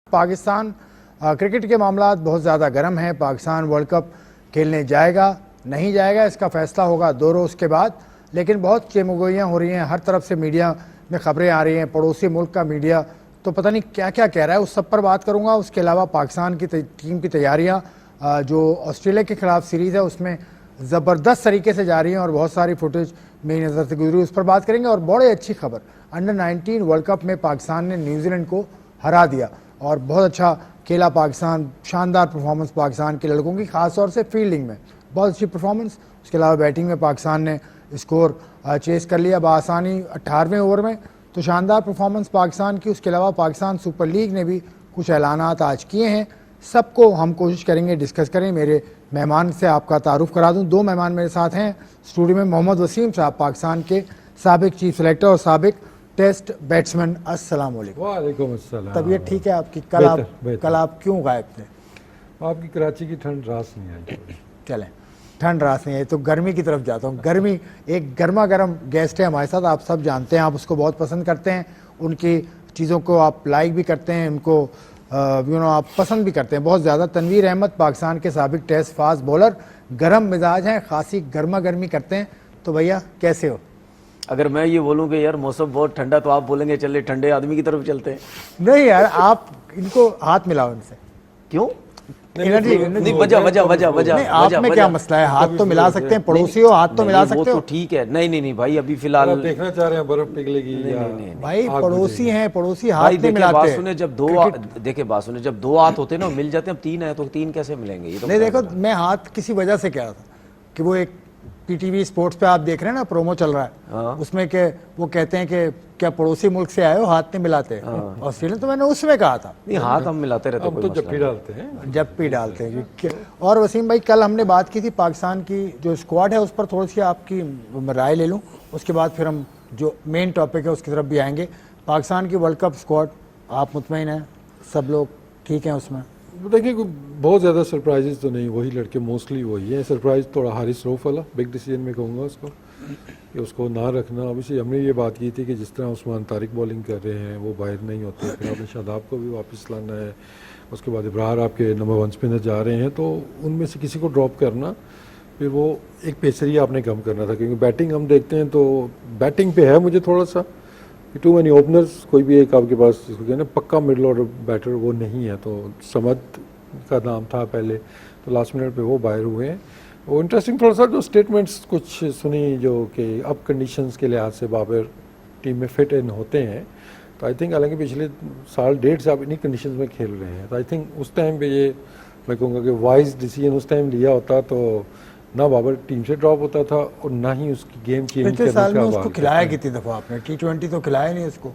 Pakistan cricket کے معاملات بہت زیادہ گرم ہیں. پاکستان ورلڈ کپ کھیلنے جائے گا نہیں جائے گا اس کا فیصلہ ہوگا 2 روز کے بعد. لیکن بہت چیمگوئیاں ہو رہی ہیں, ہر طرف سے میڈیا میں خبریں آ رہی ہیں, پڑوسی ملک کا میڈیا تو پتہ نہیں کیا کیا کہہ رہا ہے, اس سب پر بات کروں گا. اس کے علاوہ پاکستان کی ٹیم کی تیاریاں جو آسٹریلیا کے خلاف سیریز ہے اس میں زبردست طریقے سے جاری ہیں اور بہت ساری فوٹیج میری نظر سے گزری, اس پر بات کریں گے. اور بڑی اچھی خبر, انڈر-19 ورلڈ کپ میں پاکستان نے نیوزی لینڈ کو ہرا دیا اور بہت اچھا کھیلا پاکستان. شاندار پرفارمنس پاکستان کے لڑکوں کی, خاص طور سے فیلڈنگ میں بہت اچھی پرفارمنس. اس کے علاوہ بیٹنگ میں پاکستان نے اسکور چیز کر لیا بآسانی 18ویں اوور میں, تو شاندار پرفارمنس پاکستان کی. اس کے علاوہ پاکستان سپر لیگ نے بھی کچھ اعلانات آج کیے ہیں, سب کو ہم کوشش کریں گے ڈسکس کریں. میرے مہمان سے آپ کا تعارف کرا دوں, 2 مہمان میرے ساتھ ہیں اسٹوڈیو میں. محمد وسیم صاحب, پاکستان کے سابق چیف سلیکٹر اور سابق ٹیسٹ بیٹسمین. السلام علیکم. وعلیکم السلام. طبیعت ٹھیک ہے آپ کی؟ کل آپ کیوں غائب تھے؟ آپ کی کراچی کی ٹھنڈ راس نہیں آئی. چلیں, ٹھنڈ راس نہیں ہے تو گرمی کی طرف جاتا ہوں. گرمی, ایک گرما گرم گیسٹ ہے ہمارے ساتھ, آپ سب جانتے ہیں, آپ اس کو بہت پسند کرتے ہیں, ان کی چیزوں کو آپ لائک بھی کرتے ہیں, ان کو آپ پسند بھی کرتے ہیں بہت زیادہ. تنویر احمد, پاکستان کے سابق ٹیسٹ فاسٹ بولر, گرم مزاج ہیں, خاصی گرما گرمی کرتے ہیں. تو بھیا کیسے ہو؟ اگر میں یہ بولوں کہ یار موسم بہت ٹھنڈا تو آپ بولیں گے چلے ٹھنڈے آدمی کی طرف چلتے ہیں. نہیں یار, آپ ان کو ہاتھ ملاؤ ان سے. کیوں؟ نہیں, وجہ آپ میں کیا مسئلہ ہے؟ ہاتھ تو ملا سکتے ہیں, پڑوسی ہو ہاتھ تو ملا سکتے ہو. ٹھیک ہے, نہیں بھائی ابھی فی الحال دیکھنا چاہ رہے ہیں برف پگھلے گی. بھائی پڑوسی ہیں, پڑوسی ہاتھ نہیں ملاتے. دیکھیں بات سنیں, جب 2 ہاتھ ہوتے ہیں نا مل جاتے ہیں, اب 3 ہیں تو 3 کیسے ملیں گے؟ نہیں دیکھو, میں ہاتھ کسی وجہ سے کہہ رہا تھا کہ وہ ایک پی ٹی وی اسپورٹس پہ آپ دیکھ رہے ہیں نا, پرومو چل رہا ہے, اس میں کہ وہ کہتے ہیں کہ کیا پڑوسی ملک سے آئے ہو ہاتھ نہیں ملاتے آسٹریلیا, تو میں نے اس میں کہا تھا نہیں ہاتھ ہم ملاتے رہتے ہیں, جب بھی ڈالتے ہیں. اور وسیم بھائی, کل ہم نے بات کی تھی پاکستان کی جو اسکواڈ ہے اس پر تھوڑی سی آپ کی رائے لے لوں, اس کے بعد پھر ہم جو مین ٹاپک ہے اس کی طرف بھی آئیں گے. پاکستان کی ورلڈ کپ اسکواڈ آپ مطمئن ہیں, سب لوگ ٹھیک ہیں اس میں؟ دیکھیں بہت زیادہ سرپرائزز تو نہیں, وہی لڑکے موسٹلی وہی ہیں. سرپرائز تھوڑا حارث روف والا بگ ڈیسیجن میں کہوں گا اس کو, کہ اس کو نہ رکھنا. ابھی ہم نے یہ بات کی تھی کہ جس طرح عثمان طارق بولنگ کر رہے ہیں وہ باہر نہیں ہوتے, پھر آپ نے شاداب کو بھی واپس لانا ہے, اس کے بعد ابرار آپ کے نمبر 1 اسپنر جا رہے ہیں, تو ان میں سے کسی کو ڈراپ کرنا, پھر وہ ایک پیسری آپ نے کم کرنا تھا. کیونکہ بیٹنگ ہم دیکھتے ہیں تو بیٹنگ پہ ہے مجھے تھوڑا سا ٹو مینی اوپنرز, کوئی بھی ایک آپ کے پاس جس کو کہنا پکا مڈل آرڈر بیٹر وہ نہیں ہے. تو سمد کا نام تھا پہلے, تو لاسٹ منٹ پہ وہ باہر ہوئے ہیں. وہ انٹرسٹنگ تھوڑا سا جو اسٹیٹمنٹس کچھ سنی جو کہ اب کنڈیشنز کے لحاظ سے بابر ٹیم میں فٹ ان ہوتے ہیں, تو آئی تھنک حالانکہ پچھلے سال 1.5 سے آپ انہیں کنڈیشنز میں کھیل رہے ہیں, تو آئی تھنک اس ٹائم پہ یہ میں کہوں گا کہ وائز ڈیسیجن اس ٹائم لیا ہوتا تو نہ بابر ٹیم سے ڈراپ ہوتا تھا اور نہ ہی اس کی گیم چینج کرنے کا. سال میں اس کو کھلایا کتنی دفعہ آپ نے؟ T20 تو کھلایا نہیں اس کو,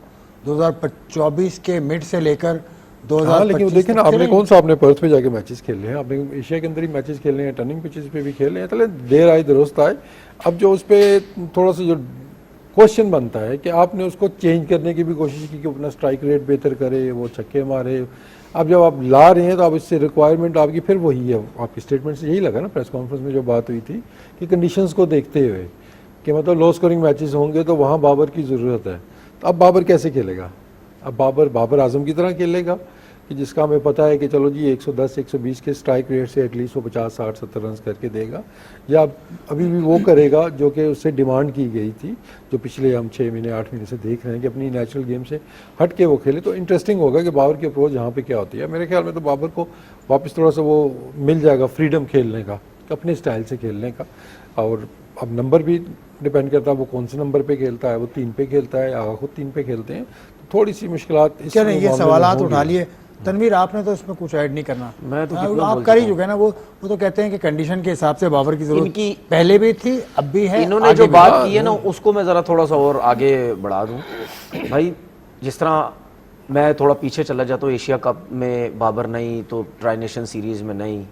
2024 کے مڈ سے لے کر 2025. لیکن دیکھیں نا, آپ نے کون سا آپ نے پرتھ پہ جا کے میچز کھیلے ہیں, آپ نے ایشیا کے اندر ہی میچز کھیلے ہیں, ٹرننگ پچز پہ بھی کھیلے ہیں. چلے دیر آئی درست آئے. اب جو اس پہ تھوڑا سا جو کوشچن بنتا ہے کہ آپ نے اس کو چینج کرنے کی بھی کوشش کی کہ اپنا اسٹرائک ریٹ بہتر کرے, وہ چھکے مارے. اب جب آپ لا رہے ہیں تو آپ اس سے ریکوائرمنٹ آپ کی پھر وہی ہے. آپ کی اسٹیٹمنٹ سے یہی لگا نا پریس کانفرنس میں جو بات ہوئی تھی کہ کنڈیشنز کو دیکھتے ہوئے کہ مطلب لو اسکورنگ میچز ہوں گے تو وہاں بابر کی ضرورت ہے. تو اب بابر کیسے کھیلے گا؟ اب بابر اعظم کی طرح کھیلے گا کہ جس کا ہمیں پتہ ہے کہ چلو جی 110 120 کے اسٹرائک ریٹ سے ایٹ لیسٹ وہ 50 60 70 رنز کر کے دے گا, یا ابھی بھی وہ کرے گا جو کہ اس سے ڈیمانڈ کی گئی تھی, جو پچھلے ہم 6 مہینے 8 مہینے سے دیکھ رہے ہیں کہ اپنی نیچرل گیم سے ہٹ کے وہ کھیلے. تو انٹرسٹنگ ہوگا کہ بابر کی اپروچ یہاں پہ کیا ہوتی ہے. میرے خیال میں تو بابر کو واپس تھوڑا سا وہ مل جائے گا فریڈم کھیلنے کا, اپنے اسٹائل سے کھیلنے کا. اور اب نمبر بھی ڈپینڈ کرتا ہے وہ کون سے نمبر پہ کھیلتا ہے, وہ 3 پہ کھیلتا ہے یا خود 3 پہ کھیلتے ہیں. تھوڑی سی مشکلات اس میں یہ سوالات اٹھا لیے. تنویر آپ نے تو اس میں کچھ ایڈ نہیں کرنا, میں تو آپ کر ہی چکے نا. وہ تو کہتے ہیں کہ کنڈیشن کے حساب سے بابر کی ضرورت پہلے بھی تھی اب بھی ہے. انہوں نے جو بات کی ہے نا اس کو میں ذرا تھوڑا سا اور آگے بڑھا دوں بھائی. جس طرح میں تھوڑا پیچھے چلا جاتا ہوں, ایشیا کپ میں بابر نہیں تو ٹرائی نیشن سیریز میں نہیں.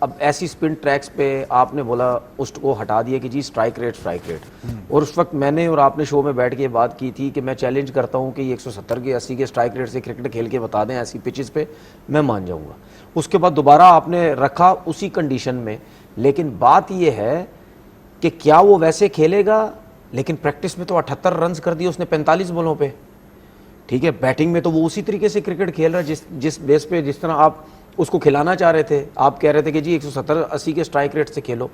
اب ایسی اسپن ٹریکس پہ آپ نے بولا اس کو ہٹا دیا کہ جی اسٹرائک ریٹ. اور اس وقت میں نے اور آپ نے شو میں بیٹھ کے بات کی تھی کہ میں چیلنج کرتا ہوں کہ یہ 170 کے 80 کے اسٹرائک ریٹ سے کرکٹ کھیل کے بتا دیں ایسی پچز پہ, میں مان جاؤں گا. اس کے بعد دوبارہ آپ نے رکھا اسی کنڈیشن میں, لیکن بات یہ ہے کہ کیا وہ ویسے کھیلے گا. لیکن پریکٹس میں تو 78 رنز کر دیے اس نے 45 بالوں پہ, ٹھیک ہے. بیٹنگ میں تو وہ اسی طریقے سے کرکٹ کھیل رہا ہے جس بیس پہ جس طرح آپ اس کو کھلانا چاہ رہے تھے. آپ کہہ رہے تھے کہ جی 170-80 کے اسٹرائک ریٹ سے کھیلو,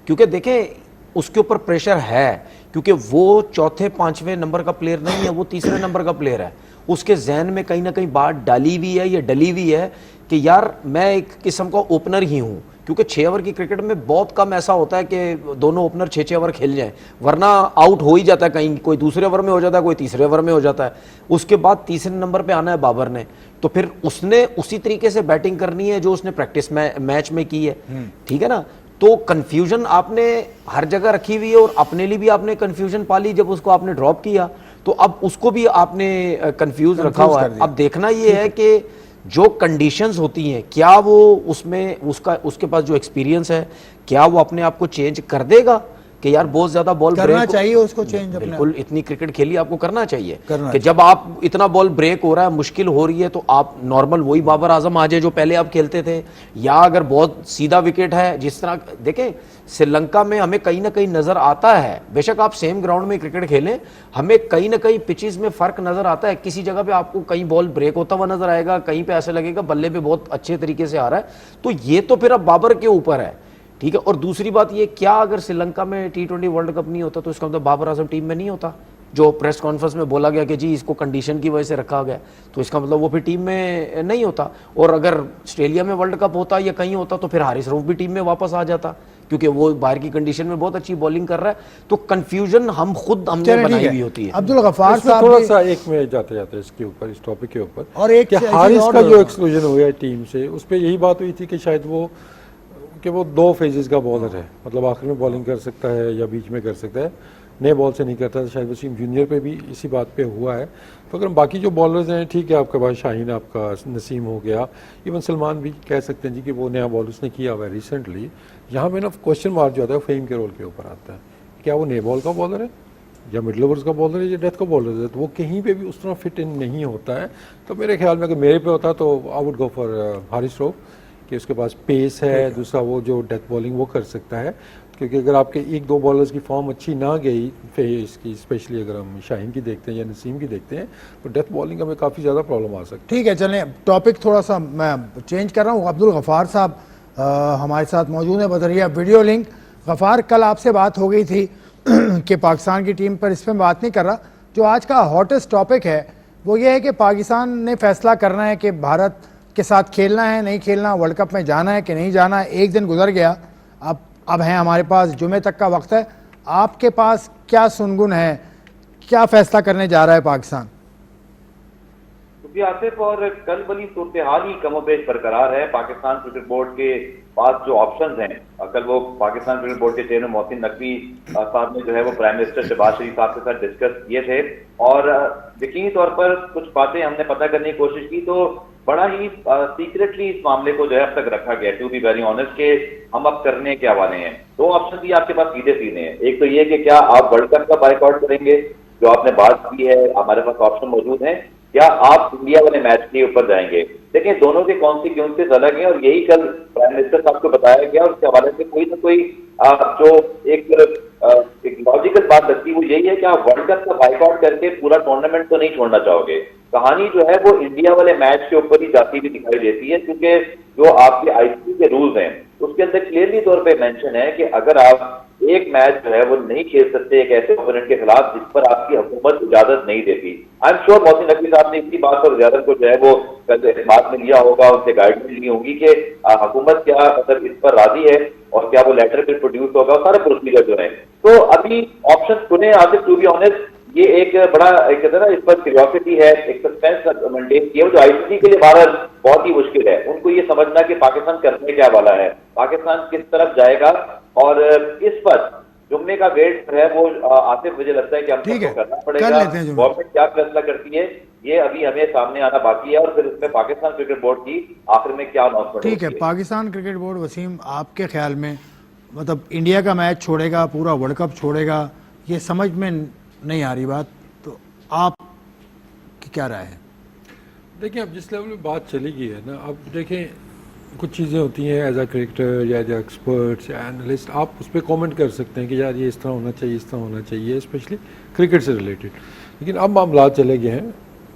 کیونکہ دیکھیں اس کے اوپر پریشر ہے, کیونکہ وہ چوتھے 5ویں نمبر کا پلیئر نہیں ہے, وہ تیسرے نمبر کا پلیئر ہے. اس کے ذہن میں کہیں نہ کہیں بات ڈالی ہوئی ہے یا ڈلی ہوئی ہے کہ یار میں ایک قسم کا اوپنر ہی ہوں, کیونکہ 6 اوور کی کرکٹ میں بہت کم ایسا ہوتا ہے کہ دونوں اوپنر 6 اوور کھیل جائیں, ورنہ آؤٹ ہو ہی جاتا ہے, کہیں کوئی دوسرے اوور میں ہو جاتا ہے, کوئی تیسرے اوور میں ہو جاتا ہے. اس کے بعد تیسرے نمبر پہ آنا ہے بابر نے, تو پھر اس نے اسی طریقے سے بیٹنگ کرنی ہے جو اس نے پریکٹس میچ میں کی ہے. ٹھیک ہے نا, تو کنفیوژن آپ نے ہر جگہ رکھی ہوئی ہے, اور اپنے لیے بھی آپ نے کنفیوژن پالی جب اس کو آپ نے ڈراپ کیا, تو اب اس کو بھی آپ نے کنفیوز رکھا ہوا ہے. اب دیکھنا یہ ہے کہ جو کنڈیشنز ہوتی ہیں کیا وہ اس میں اس کے پاس جو ایکسپیرینس ہے کیا وہ اپنے آپ کو چینج کر دے گا کہ یار بہت زیادہ بال کرنا چاہیے اس کو چینج. بالکل, اتنی کرکٹ کھیلی آپ کو کرنا چاہیے کہ جب آپ اتنا بال بریک ہو رہا ہے, مشکل ہو رہی ہے, تو آپ نارمل وہی بابر اعظم آ جائے جو پہلے آپ کھیلتے تھے, یا اگر بہت سیدھا وکٹ ہے جس طرح دیکھیں سری لنکا میں ہمیں کہیں نہ کہیں نظر آتا ہے, بے شک آپ سیم گراؤنڈ میں کرکٹ کھیلیں, ہمیں کہیں نہ کہیں پچز میں فرق نظر آتا ہے. کسی جگہ پہ آپ کو کہیں بال بریک ہوتا ہوا نظر آئے گا, کہیں پہ ایسے لگے گا بلے پہ بہت اچھے طریقے سے آ رہا ہے. تو یہ تو پھر اب بابر کے اوپر ہے. ٹھیک ہے, اور دوسری بات یہ, کیا اگر سری لنکا میں T20 ورلڈ کپ نہیں ہوتا تو اس کا مطلب بابر اعظم ٹیم میں نہیں ہوتا؟ جو پریس کانفرنس میں بولا گیا کہ جی اس کو کنڈیشن کی وجہ سے رکھا گیا, تو اس کا مطلب وہ پھر ٹیم میں نہیں ہوتا. اور اگر آسٹریلیا میں ورلڈ کپ ہوتا یا کہیں ہوتا تو پھر حارث رؤف بھی ٹیم میں واپس آ جاتا, کیونکہ وہ باہر کی کنڈیشن میں بہت اچھی بولنگ کر رہا ہے. تو کنفیوژن ہم نے بنائی ہوئی ہوتی ہے. عبدالغفار صاحب تھوڑا سا ایک میں جاتے اس کے اوپر, اس ٹاپک کے اوپر, اور ایک کہ حارث کا جو ایکسکلوژن ہو گیا ٹیم سے, اس پہ یہی بات ہوئی تھی کہ شاید وہ 2 فیزز کا بالر ہے, مطلب آخر میں بالنگ کر سکتا ہے یا بیچ میں کر سکتا ہے, نئے بال سے نہیں کرتا. شاید وسیم جونیئر پہ بھی اسی بات پہ ہوا ہے. تو اگر باقی جو بالرز ہیں, ٹھیک ہے آپ کے پاس شاہین, آپ کا نسیم ہو گیا, ایون سلمان بھی کہہ سکتے ہیں جی کہ وہ نیا بال اس نے کیا ہوا ہے ریسنٹلی. یہاں پہ نا کوشچن مارک جو آتا ہے فہیم کے رول کے اوپر آتا ہے, کیا وہ نئے بال کا بالر ہے یا مڈل اوورز کا بالر ہے یا ڈیتھ کا بالر ہے, تو وہ کہیں پہ بھی اس طرح فٹ ان نہیں ہوتا ہے. تو میرے خیال میں اگر میرے پہ ہوتا تو I would go for Haris Rauf, کہ اس کے پاس پیس ہے, دوسرا وہ جو ڈیتھ بالنگ وہ کر سکتا ہے. کیونکہ اگر آپ کے 1-2 بالرز کی فارم اچھی نہ گئی فیس کی, اسپیشلی اگر ہم شاہین کی دیکھتے ہیں یا نسیم کی دیکھتے ہیں, تو ڈیتھ بالنگ ہمیں کافی زیادہ پرابلم آ سکتی ہے. ٹھیک ہے, چلیں ٹاپک تھوڑا سا میں چینج کر رہا ہوں. عبدالغفار صاحب ہمارے ساتھ موجود ہیں بذریعہ ویڈیو لنک. غفار, کل آپ سے بات ہو گئی تھی کہ پاکستان کی ٹیم پر, اس پہ بات نہیں کر رہا. جو آج کا ہاٹسٹ ٹاپک ہے وہ یہ ہے کہ پاکستان نے فیصلہ کرنا ہے کہ بھارت کے ساتھ کھیلنا ہے نہیں کھیلنا, ورلڈ کپ میں جانا ہے کہ نہیں جانا ہے. ایک دن گزر گیا, اب ہیں ہمارے پاس جمعے تک کا وقت ہے. آپ کے پاس کیا سنگن ہے, کیا فیصلہ کرنے جا رہا ہے پاکستان؟ جی آصف, اور کل والی صورتحال ہی کم و بیش برقرار ہے. پاکستان کرکٹ بورڈ کے پاس جو آپشنز ہیں, کل وہ پاکستان کرکٹ بورڈ کے چیئرمین محسن نقوی صاحب نے جو ہے وہ پرائم منسٹر شہباز شریف صاحب کے ساتھ ڈسکس کیے تھے, اور یقینی طور پر کچھ باتیں ہم نے پتہ کرنے کی کوشش کی, تو بڑا ہی سیکریٹلی اس معاملے کو جو ہے اب تک رکھا گیا, ٹو بی ویری آنیسٹ, کہ ہم اب کرنے کیا والے ہیں. 2 آپشن بھی آپ کے پاس سیدھے سیدھے ہیں. ایک تو یہ کہ کیا آپ ورلڈ کپ کا بائک آؤٹ کریں گے, جو آپ نے بات کی ہے, ہمارے پاس آپشن موجود ہیں, یا آپ انڈیا والے میچ کے اوپر جائیں گے. دیکھیں دونوں کے کانسیکوینسز الگ ہیں, اور یہی کل پرائم منسٹر صاحب کو بتایا گیا, اور اس کے حوالے سے کوئی نہ کوئی جو ایک لاجیکل بات لگتی وہ یہی ہے کہ آپ ورلڈ کپ کا بائک آؤٹ کر کے پورا ٹورنامنٹ تو نہیں چھوڑنا چاہو گے. کہانی جو ہے وہ انڈیا والے میچ کے اوپر ہی جاتی ہوئی دکھائی دیتی ہے, کیونکہ جو آپ کے ICC کے رولز ہیں اس کے اندر کلیئرلی طور پہ مینشن ہے کہ اگر آپ ایک میچ جو ہے وہ نہیں کھیل سکتے ایک ایسے اوپوننٹ کے خلاف جس پر آپ کی حکومت اجازت نہیں دیتی. I am sure Mohsin Naqvi صاحب نے اسی بات پر زیادہ کو جو ہے وہ اعتماد میں لیا ہوگا, ان سے گائیڈنس لی ہوگی کہ حکومت کیا مطلب اس پر راضی ہے, اور کیا وہ لیٹر پھر پروڈیوس ہوگا, سارے پروسیجر جو ہیں. تو ابھی آپشن سنے آصف, ٹو بی آنیسٹ یہ ایک بڑا ایک کہتے ہیں نا اس پر کیوریوسٹی ہے, ایک سسپینس مینٹین کیا, جو ICC کے لیے بہرحال بہت ہی مشکل ہے. ان کو یہ سمجھنا کہ پاکستان کرنے کیا والا ہے, پاکستان کس طرف جائے گا, اور اس پر جمعے کا ویٹ ہے وہ آصف مجھے لگتا ہے کہ ہم کو کرنا پڑے گا. گورنمنٹ کیا فیصلہ کرتی ہے یہ ابھی ہمیں سامنے آنا باقی ہے, اور پھر اس میں پاکستان کرکٹ بورڈ کی آخر میں کیا اناؤنسمنٹ. ٹھیک ہے, پاکستان کرکٹ بورڈ, وسیم آپ کے خیال میں مطلب انڈیا کا میچ چھوڑے گا, پورا ورلڈ کپ چھوڑے گا, یہ سمجھ میں نہیں آ رہی بات, تو آپ کی کیا رائے ہے؟ دیکھیں اب جس لیول میں بات چلی گئی ہے نا, اب دیکھیں کچھ چیزیں ہوتی ہیں ایز اے کرکٹر یا ایز اے ایکسپرٹس یا اینالسٹ, آپ اس پہ کامنٹ کر سکتے ہیں کہ یار یہ اس طرح ہونا چاہیے, اس طرح ہونا چاہیے, اسپیشلی کرکٹ سے ریلیٹڈ. لیکن اب معاملات چلے گئے ہیں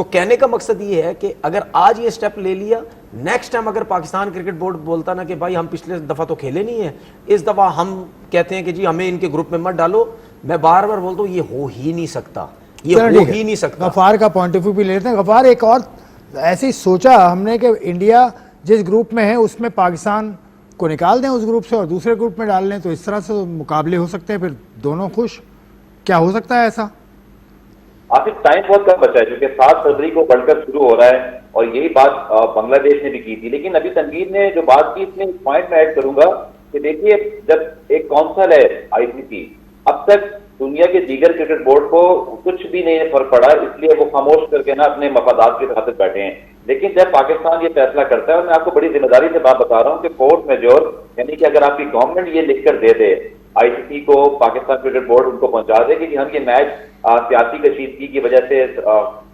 تو کہنے کا مقصد یہ ہے کہ اگر آج یہ سٹیپ لے لیا, نیکسٹ ٹائم اگر پاکستان کرکٹ بورڈ بولتا نا کہ بھائی ہم پچھلے دفعہ تو کھیلے نہیں ہیں, اس دفعہ ہم کہتے ہیں کہ جی ہمیں ان کے گروپ میں مت ڈالو, میں بار بار بولتا ہوں یہ ہو ہی نہیں سکتا, یہ ہو ہی نہیں سکتا. غفار کا پوائنٹ آف ویو بھی لیتے ہیں. غفار, ایک اور ایسی سوچا ہم نے کہ انڈیا جس گروپ میں ہے اس میں پاکستان کو نکال دیں اس گروپ سے اور دوسرے گروپ میں ڈال لیں, تو اس طرح سے مقابلے ہو سکتے ہیں, پھر دونوں خوش. کیا ہو سکتا ہے ایسا؟ آصف, ٹائم بہت کم بچا ہے کیونکہ 7 فروری کو ورلڈ کپ شروع ہو رہا ہے اور یہی بات بنگلہ دیش نے بھی کی تھی. لیکن ابھی تنویر نے جو بات کی اس میں ایک پوائنٹ میں ایڈ کروں گا کہ دیکھیے جب ایک کونسل ہے آئی سی سی, اب تک دنیا کے دیگر کرکٹ بورڈ کو کچھ بھی نہیں فرق پڑا, اس لیے وہ خاموش کر کے نا اپنے مفادات کی خاطر بیٹھے ہیں. لیکن جب پاکستان یہ فیصلہ کرتا ہے, اور میں آپ کو بڑی ذمہ داری سے بات بتا رہا ہوں کہ فورس میجور, یعنی کہ اگر آپ کی گورنمنٹ یہ لکھ کر دے دے آئی سی سی کو, پاکستان کرکٹ بورڈ ان کو پہنچا دے کہ ہم یہ میچ سیاسی کشیدگی کی وجہ سے,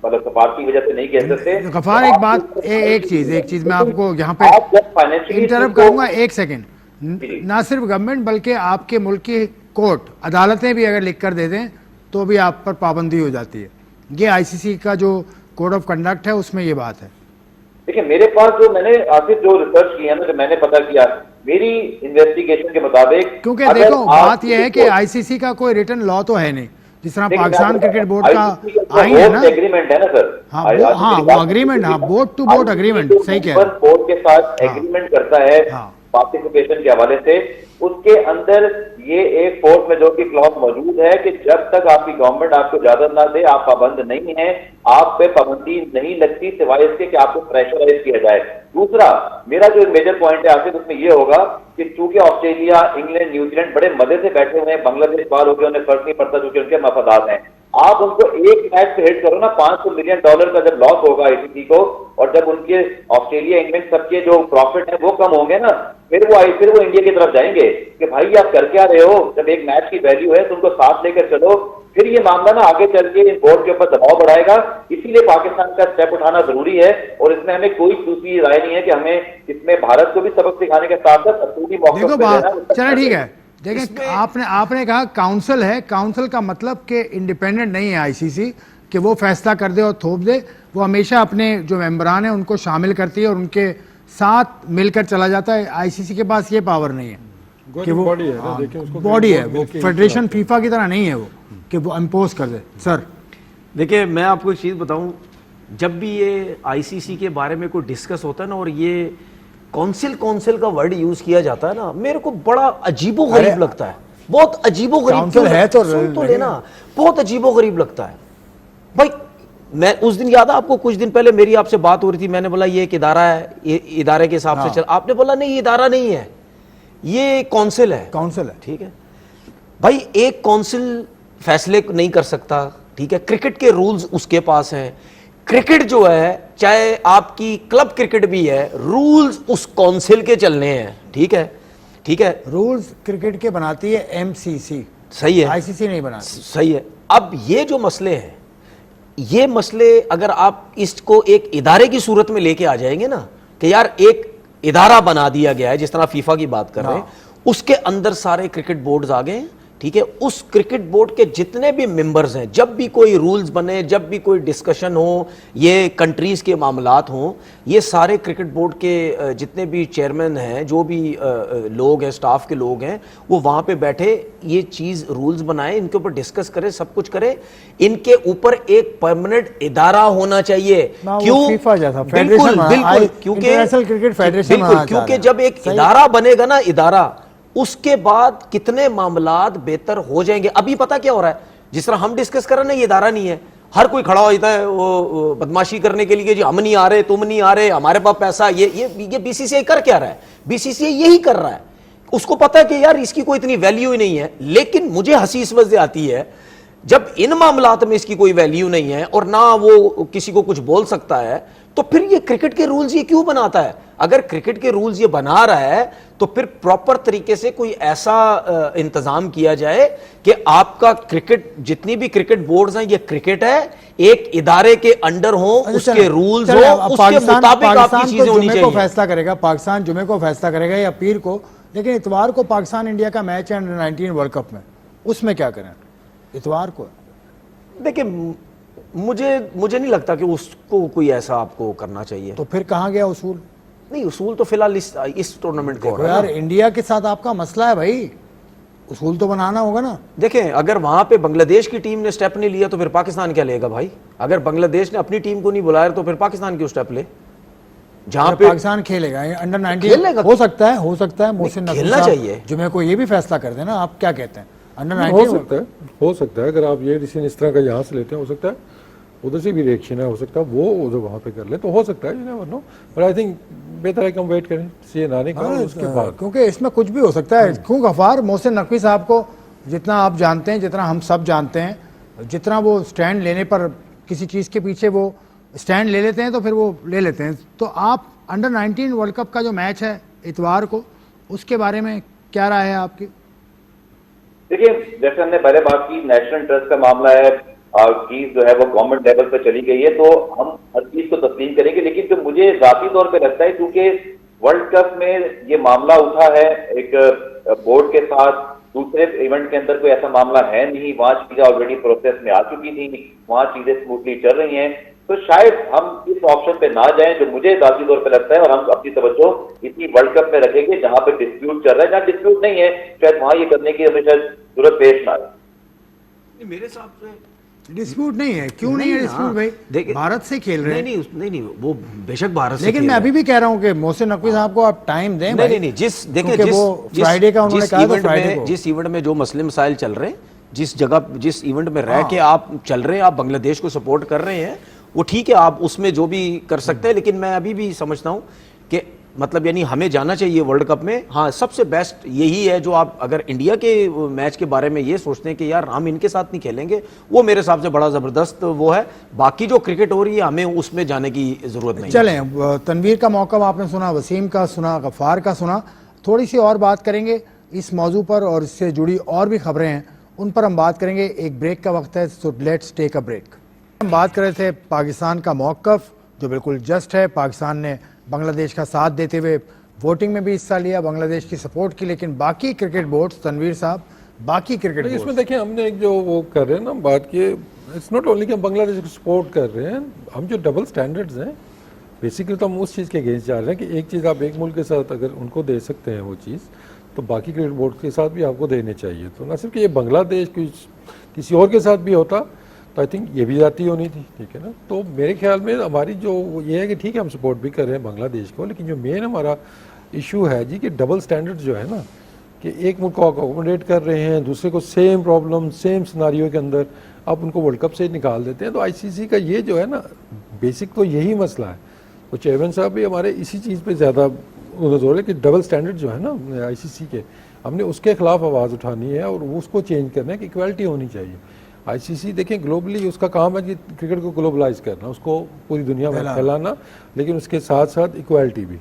مطلب سفارتی وجہ سے نہیں کھیل سکتے. غفار, ایک بات, ایک چیز میں آپ کو یہاں پہ انٹرپٹ کروں گا, ایک سیکنڈ. نہ صرف گورنمنٹ بلکہ آپ کے ملک کی کورٹ, عدالتیں بھی اگر لکھ کر دے دیں تو بھی آپ پر پابندی ہو جاتی ہے. یہ آئی سی سی کا جو کوڈ آف کنڈکٹ ہے اس میں یہ بات ہے. دیکھیں میرے پاس جو میں نے آصف جو ریسرچ کیا نا, جو میں نے پتا کیا میری انویسٹیگیشن کے مطابق, کیونکہ دیکھو بات یہ ہے کہ آئی سی سی کا کوئی ریٹن لا تو ہے نہیں, جس طرح پاکستان کرکٹ بورڈ کا آئین ہے نا, ایگریمنٹ ہے نا سر, ہاں وہ اگریمنٹ, ہاں بورڈ ٹو بورڈ اگریمنٹ, صحیح کہہ رہے ہیں, بورڈ کے ساتھ ایگریمنٹ کرتا ہے پارٹیسپیشن کے حوالے سے, اس کے اندر یہ ایک فورس میجور کی کلوز موجود ہے کہ جب تک آپ کی گورنمنٹ آپ کو اجازت نہ دے آپ پابند نہیں ہیں, آپ پہ پابندی نہیں لگتی سوائے اس کے کہ آپ کو پریشرائز کیا جائے. دوسرا میرا جو میجر پوائنٹ ہے آصف اس میں یہ ہوگا کہ چونکہ آسٹریلیا, انگلینڈ, نیوزی لینڈ بڑے مزے سے بیٹھے ہوئے ہیں, بنگلہ دیش باہر ہو گیا, انہیں فرق نہیں پڑتا چونکہ ان کے مفادات ہیں. آپ ان کو ایک میچ پہ ہٹ کرو نا, $500 ملین کا جب لاس ہوگا آئی سی سی کو, اور جب ان کے آسٹریلیا, انگلینڈ سب کے جو پروفٹ ہیں وہ کم ہوں گے نا, پھر وہ انڈیا کی طرف جائیں گے کہ بھائی آپ کر کیا رہے ہو, جب ایک میچ کی ویلیو ہے تو ان کو ساتھ لے کر چلو. پھر یہ معاملہ نا آگے چل کے ان بورڈ کے اوپر دباؤ بڑھائے گا. اسی لیے پاکستان کا اسٹیپ اٹھانا ضروری ہے, اور اس میں ہمیں کوئی دوسری رائے نہیں ہے کہ ہمیں اس میں بھارت کو بھی سبق سکھانے کے ساتھ ساتھ اصولی موقع پہ لینا. چلیں ٹھیک ہے, دیکھیں آپ نے کہا کاؤنسل ہے, کاؤنسل کا مطلب کہ انڈیپینڈنٹ نہیں ہے آئی سی سی کہ وہ فیصلہ کر دے اور تھوپ دے, وہ ہمیشہ اپنے جو ممبران ہیں ان کو شامل کرتی ہے اور ان کے ساتھ مل کر چلا جاتا ہے. آئی سی سی کے پاس یہ پاور نہیں ہے کہ وہ باڈی ہے, وہ فیڈریشن فیفا کی طرح نہیں ہے وہ کہ وہ امپوز کر دے. سر دیکھیں میں آپ کو ایک چیز بتاؤں, جب بھی یہ آئی سی سی کے بارے میں کوئی ڈسکس ہوتا ہے نا اور یہ کونسل کا ورڈ یوز کیا جاتا ہے نا, میرے کو بڑا عجیب و غریب لگتا ہے, بہت عجیب و غریب ہے تو لینا, بہت عجیب و غریب لگتا ہے. بھائی میں اس دن یاد ہے آپ کو, کچھ دن پہلے میری آپ سے بات ہو رہی تھی, میں نے بولا یہ ایک ادارہ ہے, یہ ادارے کے حساب سے چل, آپ نے بولا نہیں یہ ادارہ نہیں ہے, یہ کونسل ہے. ٹھیک ہے بھائی, ایک کونسل فیصلے نہیں کر سکتا, ٹھیک ہے, کرکٹ کے رولز اس کے پاس ہیں. کرکٹ جو ہے چاہے آپ کی کلب کرکٹ بھی ہے, رولز اس کونسل کے چلنے ہیں. ٹھیک ہے, ٹھیک ہے, رولز کرکٹ کے بناتی ہے ایم سی سی, صحیح ہے, آئی سی سی نہیں بناتی. صحیح ہے. اب یہ جو مسئلے ہیں, یہ مسئلے اگر آپ اس کو ایک ادارے کی صورت میں لے کے آ جائیں گے نا کہ یار ایک ادارہ بنا دیا گیا ہے, جس طرح فیفا کی بات کر رہے ہیں, اس کے اندر سارے کرکٹ بورڈز آ گئے ہیں. ٹھیک ہے, اس کرکٹ بورڈ کے جتنے بھی ممبرز ہیں, جب بھی کوئی رولز بنے, جب بھی کوئی ڈسکشن ہو, یہ کنٹریز کے معاملات ہوں, یہ سارے کرکٹ بورڈ کے جتنے بھی چیئرمین ہیں, جو بھی لوگ ہیں, سٹاف کے لوگ ہیں, وہ وہاں پہ بیٹھے یہ چیز رولز بنائیں, ان کے اوپر ڈسکس کریں, سب کچھ کریں. ان کے اوپر ایک پرماننٹ ادارہ ہونا چاہیے. کیوں؟ بالکل بالکل, کیونکہ جب ایک ادارہ بنے گا نا, ادارہ, اس کے بعد کتنے معاملات بہتر ہو جائیں گے. ابھی پتہ کیا ہو رہا ہے, جس طرح ہم ڈسکس کر رہے ہیں, یہ ادارہ نہیں ہے, ہر کوئی کھڑا ہو جاتا ہے وہ بدماشی کرنے کے لیے, جی ہم نہیں آ رہے, تم نہیں آ رہے, ہمارے پاس پیسہ. یہ بی سی سی آئی کر کیا رہا ہے؟ بی سی سی آئی یہی کر رہا ہے. اس کو پتا ہے کہ یار اس کی کوئی اتنی ویلیو ہی نہیں ہے. لیکن مجھے ہنسی اس وجہ سے آتی ہے جب ان معاملات میں اس کی کوئی ویلیو نہیں ہے اور نہ وہ کسی کو کچھ بول سکتا ہے, تو پھر یہ کرکٹ کے رولز یہ کیوں بناتا ہے؟ اگر کرکٹ کے رولز یہ بنا رہا ہے تو پھر پراپر طریقے سے کوئی ایسا انتظام کیا جائے کہ آپ کا کرکٹ, جتنی بھی کرکٹ بورڈز ہیں, یہ کرکٹ ہے, ایک ادارے کے انڈر ہوں, اس کے رولز ہوں, اس کے مطابق آپ کی چیزیں ہونی چاہیے. فیصلہ کرے گا پاکستان, جمعے کو فیصلہ کرے گا یا پیر کو, لیکن اتوار کو پاکستان انڈیا کا میچ ہے انڈر 19 ورلڈ کپ میں, اس میں کیا کریں اتوار کو؟ دیکھیں مجھے نہیں لگتا کہ اس کو کوئی ایسا آپ کو کرنا چاہیے. تو پھر کہاں گیا اصول؟ نہیں اصول تو فی الحال اس ٹورنامنٹ کو ہو رہا ہے. یار انڈیا کے ساتھ آپ کا مسئلہ ہے بھائی, اصول تو بنانا ہوگا نا. دیکھیں اگر وہاں پہ بنگلہ دیش کی ٹیم نے سٹیپ نہیں لیا تو پھر پاکستان کیا لے گا بھائی؟ اگر بنگلہ دیش نے اپنی ٹیم کو نہیں بلایا تو پھر پاکستان کیوں سٹیپ لے؟ جہاں پہ پاکستان کھیلے گا انڈر 19 کھیلے گا. ہو سکتا ہے محسن نقوی کھیلنا صاحب چاہیے. جمعے کو یہ بھی فیصلہ کر دینا, آپ کیا کہتے ہیں؟ انڈر ہو 19 ہو سکتا ہے اگر آپ یہ ڈیسیژن اس طرح کا یہاں سے لیتے ہیں, ہو سکتا ہے ادھر سے بھی ریئیکشن ہے, ہو سکتا ہے وہ ادھر وہاں پہ کر لیں, تو ہو سکتا ہے you never know, but I think بہتر ہے کہ ہم ویٹ کریں سی آنے کا اس کے بعد, کیونکہ اس میں کچھ بھی ہو سکتا ہے. کیوں غفار, محسن نقوی صاحب کو جتنا آپ جانتے ہیں, جتنا ہم سب جانتے ہیں, جتنا وہ سٹینڈ لینے پر کسی چیز کے پیچھے وہ سٹینڈ لے لیتے ہیں تو پھر وہ لے لیتے ہیں. تو آپ انڈر 19 ورلڈ کپ کا جو میچ ہے اتوار کو, اس کے بارے میں کیا رائے ہے آپ کی؟ دیکھیے جیسے ہم نے پہلے بات کی, نیشنل انٹرسٹ کا معاملہ ہے, چیز جو ہے وہ گورنمنٹ لیول پہ چلی گئی ہے, تو ہم ہر چیز کو تسلیم کریں گے. لیکن جو مجھے ذاتی طور پہ لگتا ہے, کیونکہ ورلڈ کپ میں یہ معاملہ اٹھا ہے ایک بورڈ کے ساتھ, دوسرے ایونٹ کے اندر کوئی ایسا معاملہ ہے نہیں, وہاں چیزیں آلریڈی پروسیس میں آ چکی تھیں, وہاں چیزیں اسموتھلی چل رہی ہیں, تو شاید ہم اس آپشن پہ نہ جائیں جو مجھے ذاتی طور پہ لگتا ہے, اور ہم اپنی توجہ اسی ورلڈ کپ میں رکھیں گے جہاں پہ ڈسپیوٹ چل رہا ہے. جہاں ڈسپیوٹ نہیں ہے شاید وہاں یہ کرنے کی ہمیں شاید ضرورت پیش نہ آئے. میرے حساب سے ڈسپیوٹ نہیں ہے. کیوں نہیں ہے ڈسپیوٹ بھائی؟ بھارت سے کھیل رہے ہیں. نہیں وہ بے شک بھارت سے, لیکن میں ابھی بھی کہہ رہا ہوں کہ محسن نقوی صاحب کو آپ ٹائم دیں. نہیں جس ایونٹ میں جو مسئلے مسائل چل رہے ہیں, جس ایونٹ میں رہ کے آپ چل رہے ہیں, آپ بنگلہ دیش کو سپورٹ کر رہے ہیں, وہ ٹھیک ہے, آپ اس میں جو بھی کر سکتے ہیں. لیکن میں ابھی بھی سمجھتا ہوں کہ مطلب یعنی ہمیں جانا چاہیے ورلڈ کپ میں. ہاں سب سے بیسٹ یہی ہے جو آپ اگر انڈیا کے میچ کے بارے میں یہ سوچتے ہیں کہ یار ہم ان کے ساتھ نہیں کھیلیں گے, وہ میرے حساب سے بڑا زبردست وہ ہے. باقی جو کرکٹ ہو رہی ہے ہمیں اس میں جانے کی ضرورت نہیں. چلیں, تنویر کا موقع آپ نے سنا, وسیم کا سنا, غفار کا سنا, تھوڑی سی اور بات کریں گے اس موضوع پر, اور اس سے جڑی اور بھی خبریں ہیں ان پر ہم بات کریں گے. ایک بریک کا وقت ہے, so let's take a break. ہم بات کر رہے تھے پاکستان کا موقف جو بالکل جسٹ ہے. پاکستان نے بنگلہ دیش کا ساتھ دیتے ہوئے ووٹنگ میں بھی حصہ لیا, بنگلہ دیش کی سپورٹ کی. لیکن باقی کرکٹ بورڈز, تنویر صاحب, باقی کرکٹ اس میں بورڈز, دیکھیں ہم نے ایک جو وہ کر رہے ہیں نا بات کی, اٹس ناٹ اونلی کہ ہم بنگلہ دیش کو سپورٹ کر رہے ہیں, ہم جو ڈبل سٹینڈرڈز ہیں بیسیکلی تو ہم اس چیز کے اگینسٹ جا رہے ہیں کہ ایک چیز آپ ایک ملک کے ساتھ اگر ان کو دے سکتے ہیں وہ چیز, تو باقی کرکٹ بورڈ کے ساتھ بھی آپ کو دینے چاہیے. تو نہ صرف کہ یہ بنگلہ دیش کسی اور کے ساتھ بھی ہوتا تو آئی تھنک یہ بھی جاتی ہونی تھی, ٹھیک ہے نا. تو میرے خیال میں ہماری جو یہ ہے کہ ٹھیک ہے ہم سپورٹ بھی کر رہے ہیں بنگلہ دیش کو, لیکن جو مین ہمارا ایشو ہے جی کہ ڈبل سٹینڈرڈ جو ہے نا, کہ ایک ملک کو اکوموڈیٹ کر رہے ہیں, دوسرے کو سیم پرابلم سیم سناریو کے اندر آپ ان کو ورلڈ کپ سے نکال دیتے ہیں. تو آئی سی سی کا یہ جو ہے نا بیسک تو یہی مسئلہ ہے. تو چیئرمین صاحب بھی ہمارے اسی چیز پہ زیادہ زور ہے کہ ڈبل سٹینڈرڈ جو ہے نا آئی سی سی کے, ہم نے اس کے خلاف آواز اٹھانی ہے اور اس کو چینج کرنا ہے کہ ایکویلٹی ہونی چاہیے. آئی سی سی دیکھیں گلوبلی اس کا کام ہے کہ کرکٹ کو گلوبلائز کرنا, اس کو پوری دنیا میں پھیلانا, لیکن اس کے ساتھ ساتھ ایکویلٹی بھی,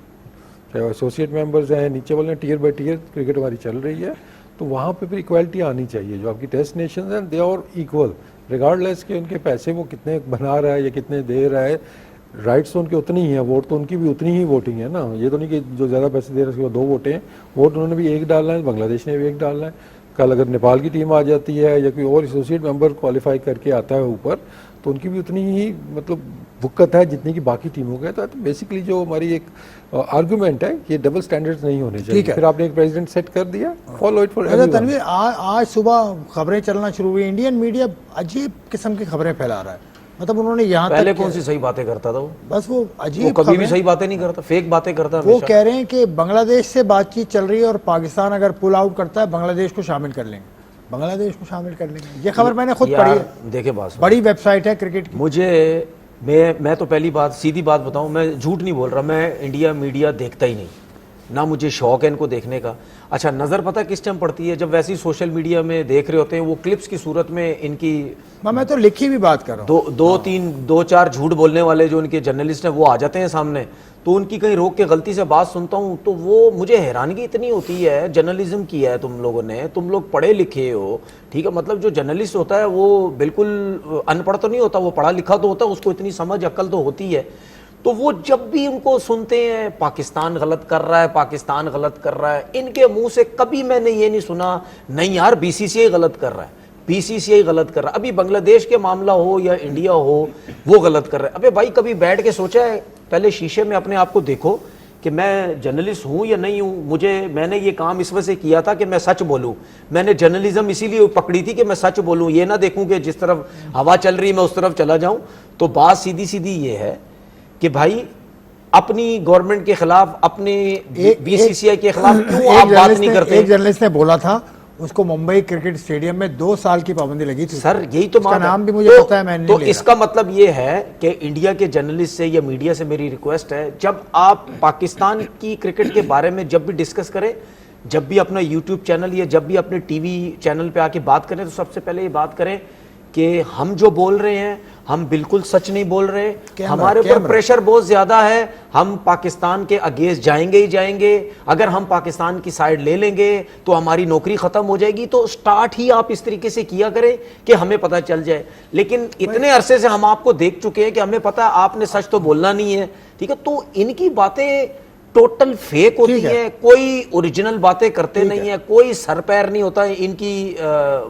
چاہے ایسوسیٹ ممبرز ہیں, نیچے والے ہیں, ٹیئر بائی ٹیئر کرکٹ ہماری چل رہی ہے, تو وہاں پہ پھر ایکویلٹی آنی چاہیے. جو آپ کی ٹیسٹ نیشنز ہیں دے آر ایکول ریگارڈ لیس کہ ان کے پیسے وہ کتنے بنا رہا ہے یا کتنے دے رہا ہے, رائٹس تو ان کی اتنی ہی ہیں, ووٹ تو ان کی بھی اتنی ہی ووٹنگ ہے نا. یہ تو نہیں کہ جو زیادہ پیسے دے رہے ہیں اس کے بعد 2 ووٹیں ہیں, ووٹ انہوں نے بھی ایک ڈالنا ہے, بنگلہ دیش نے بھی ایک ڈالنا ہے. کل اگر نیپال کی ٹیم آ جاتی ہے یا کوئی اور ایسوسیٹ ممبر کوالیفائی کر کے آتا ہے اوپر, تو ان کی بھی اتنی ہی مطلب وقت ہے جتنی کہ باقی ٹیموں کا ہے. تو بیسکلی جو ہماری ایک آرگومنٹ ہے کہ ڈبل سٹینڈرڈز نہیں ہونے چاہیے. پھر آپ نے ایک پریزیڈنٹ سیٹ کر دیا, follow it for every one. Tanveer آج صبح خبریں چلنا شروع ہوئی, انڈین میڈیا عجیب قسم کی خبریں پھیلا رہا ہے. مطلب انہوں نے یہاں پہلے کون سی صحیح باتیں کرتا تھا وہ, بس وہ عجیب, وہ کبھی بھی صحیح باتیں نہیں کرتا, فیک باتیں کرتا. وہ کہہ رہے ہیں کہ بنگلہ دیش سے بات چیت چل رہی ہے اور پاکستان اگر پل آؤٹ کرتا ہے بنگلہ دیش کو شامل کر لیں گے, بنگلہ دیش کو شامل کر لیں گے. یہ خبر میں نے خود پڑھی ہے. دیکھیں بات بڑی ویب سائٹ ہے کرکٹ کی. میں تو پہلی بات سیدھی بات بتاؤں, میں جھوٹ نہیں بول رہا, میں انڈیا میڈیا دیکھتا ہی نہیں, نہ مجھے شوق ہے ان کو دیکھنے کا. اچھا نظر پتہ کس ٹائم پڑتی ہے, جب ویسی سوشل میڈیا میں دیکھ رہے ہوتے ہیں وہ کلپس کی صورت میں ان کی, میں تو لکھی بھی بات کر رہا ہوں, 2-4 جھوٹ بولنے والے جو ان کے جرنلسٹ ہیں وہ آ جاتے ہیں سامنے, تو ان کی کہیں روک کے غلطی سے بات سنتا ہوں تو وہ مجھے حیرانگی اتنی ہوتی ہے. جرنلزم کیا ہے تم لوگوں نے, تم لوگ پڑھے لکھے ہو, ٹھیک ہے, مطلب جو جرنلسٹ ہوتا ہے وہ بالکل ان پڑھ تو نہیں ہوتا, وہ پڑھا لکھا تو ہوتا ہے, اس کو اتنی سمجھ عقل تو ہوتی ہے. تو وہ جب بھی ان کو سنتے ہیں پاکستان غلط کر رہا ہے, پاکستان غلط کر رہا ہے, ان کے منہ سے کبھی میں نے یہ نہیں سنا نہیں یار بی سی سی آئی غلط کر رہا ہے. BCCI غلط کر رہا ہے, ابھی بنگلہ دیش کے معاملہ ہو یا انڈیا ہو وہ غلط کر رہا ہے. ابے بھائی کبھی بیٹھ کے سوچا ہے, پہلے شیشے میں اپنے آپ کو دیکھو کہ میں جرنلسٹ ہوں یا نہیں ہوں. میں نے یہ کام اس وجہ سے کیا تھا کہ میں سچ بولوں. میں نے جرنلزم اسی لیے پکڑی تھی کہ میں سچ بولوں, یہ نہ دیکھوں کہ جس طرف ہوا چل رہی میں اس طرف چلا جاؤں. تو بات سیدھی سیدھی یہ ہے کہ بھائی اپنی گورنمنٹ کے خلاف, اپنے BCCI کے خلاف کیوں آپ بات نہیں کرتے؟ ایک جرنلسٹ نے بولا تھا اس کو ممبئی کرکٹ اسٹیڈیم میں 2 سال کی پابندی لگی تھی. سر یہی تو اس کا نام بھی مجھے پتا ہے, میں نہیں تو لے اس کا مطلب یہ ہے کہ انڈیا کے جرنلسٹ سے یا میڈیا سے میری ریکویسٹ ہے, جب آپ پاکستان کی کرکٹ کے بارے میں جب بھی ڈسکس کریں, جب بھی اپنا یوٹیوب چینل یا جب بھی اپنے ٹی وی چینل پہ آ کے بات کریں, تو سب سے پہلے یہ بات کریں کہ ہم جو بول رہے ہیں ہم بالکل سچ نہیں بول رہے, ہمارے اوپر پریشر بہت زیادہ ہے, ہم پاکستان کے اگینسٹ جائیں گے ہی جائیں گے, اگر ہم پاکستان کی سائیڈ لے لیں گے تو ہماری نوکری ختم ہو جائے گی. تو سٹارٹ ہی آپ اس طریقے سے کیا کریں کہ ہمیں پتہ چل جائے. لیکن اتنے عرصے سے ہم آپ کو دیکھ چکے ہیں کہ ہمیں پتہ ہے آپ نے سچ تو بولنا نہیں ہے, ٹھیک ہے. تو ان کی باتیں ٹوٹل فیک ہوتی ہیں, کوئی اوریجنل باتیں کرتے نہیں ہیں, کوئی سر پیر نہیں ہوتا ہے ان کی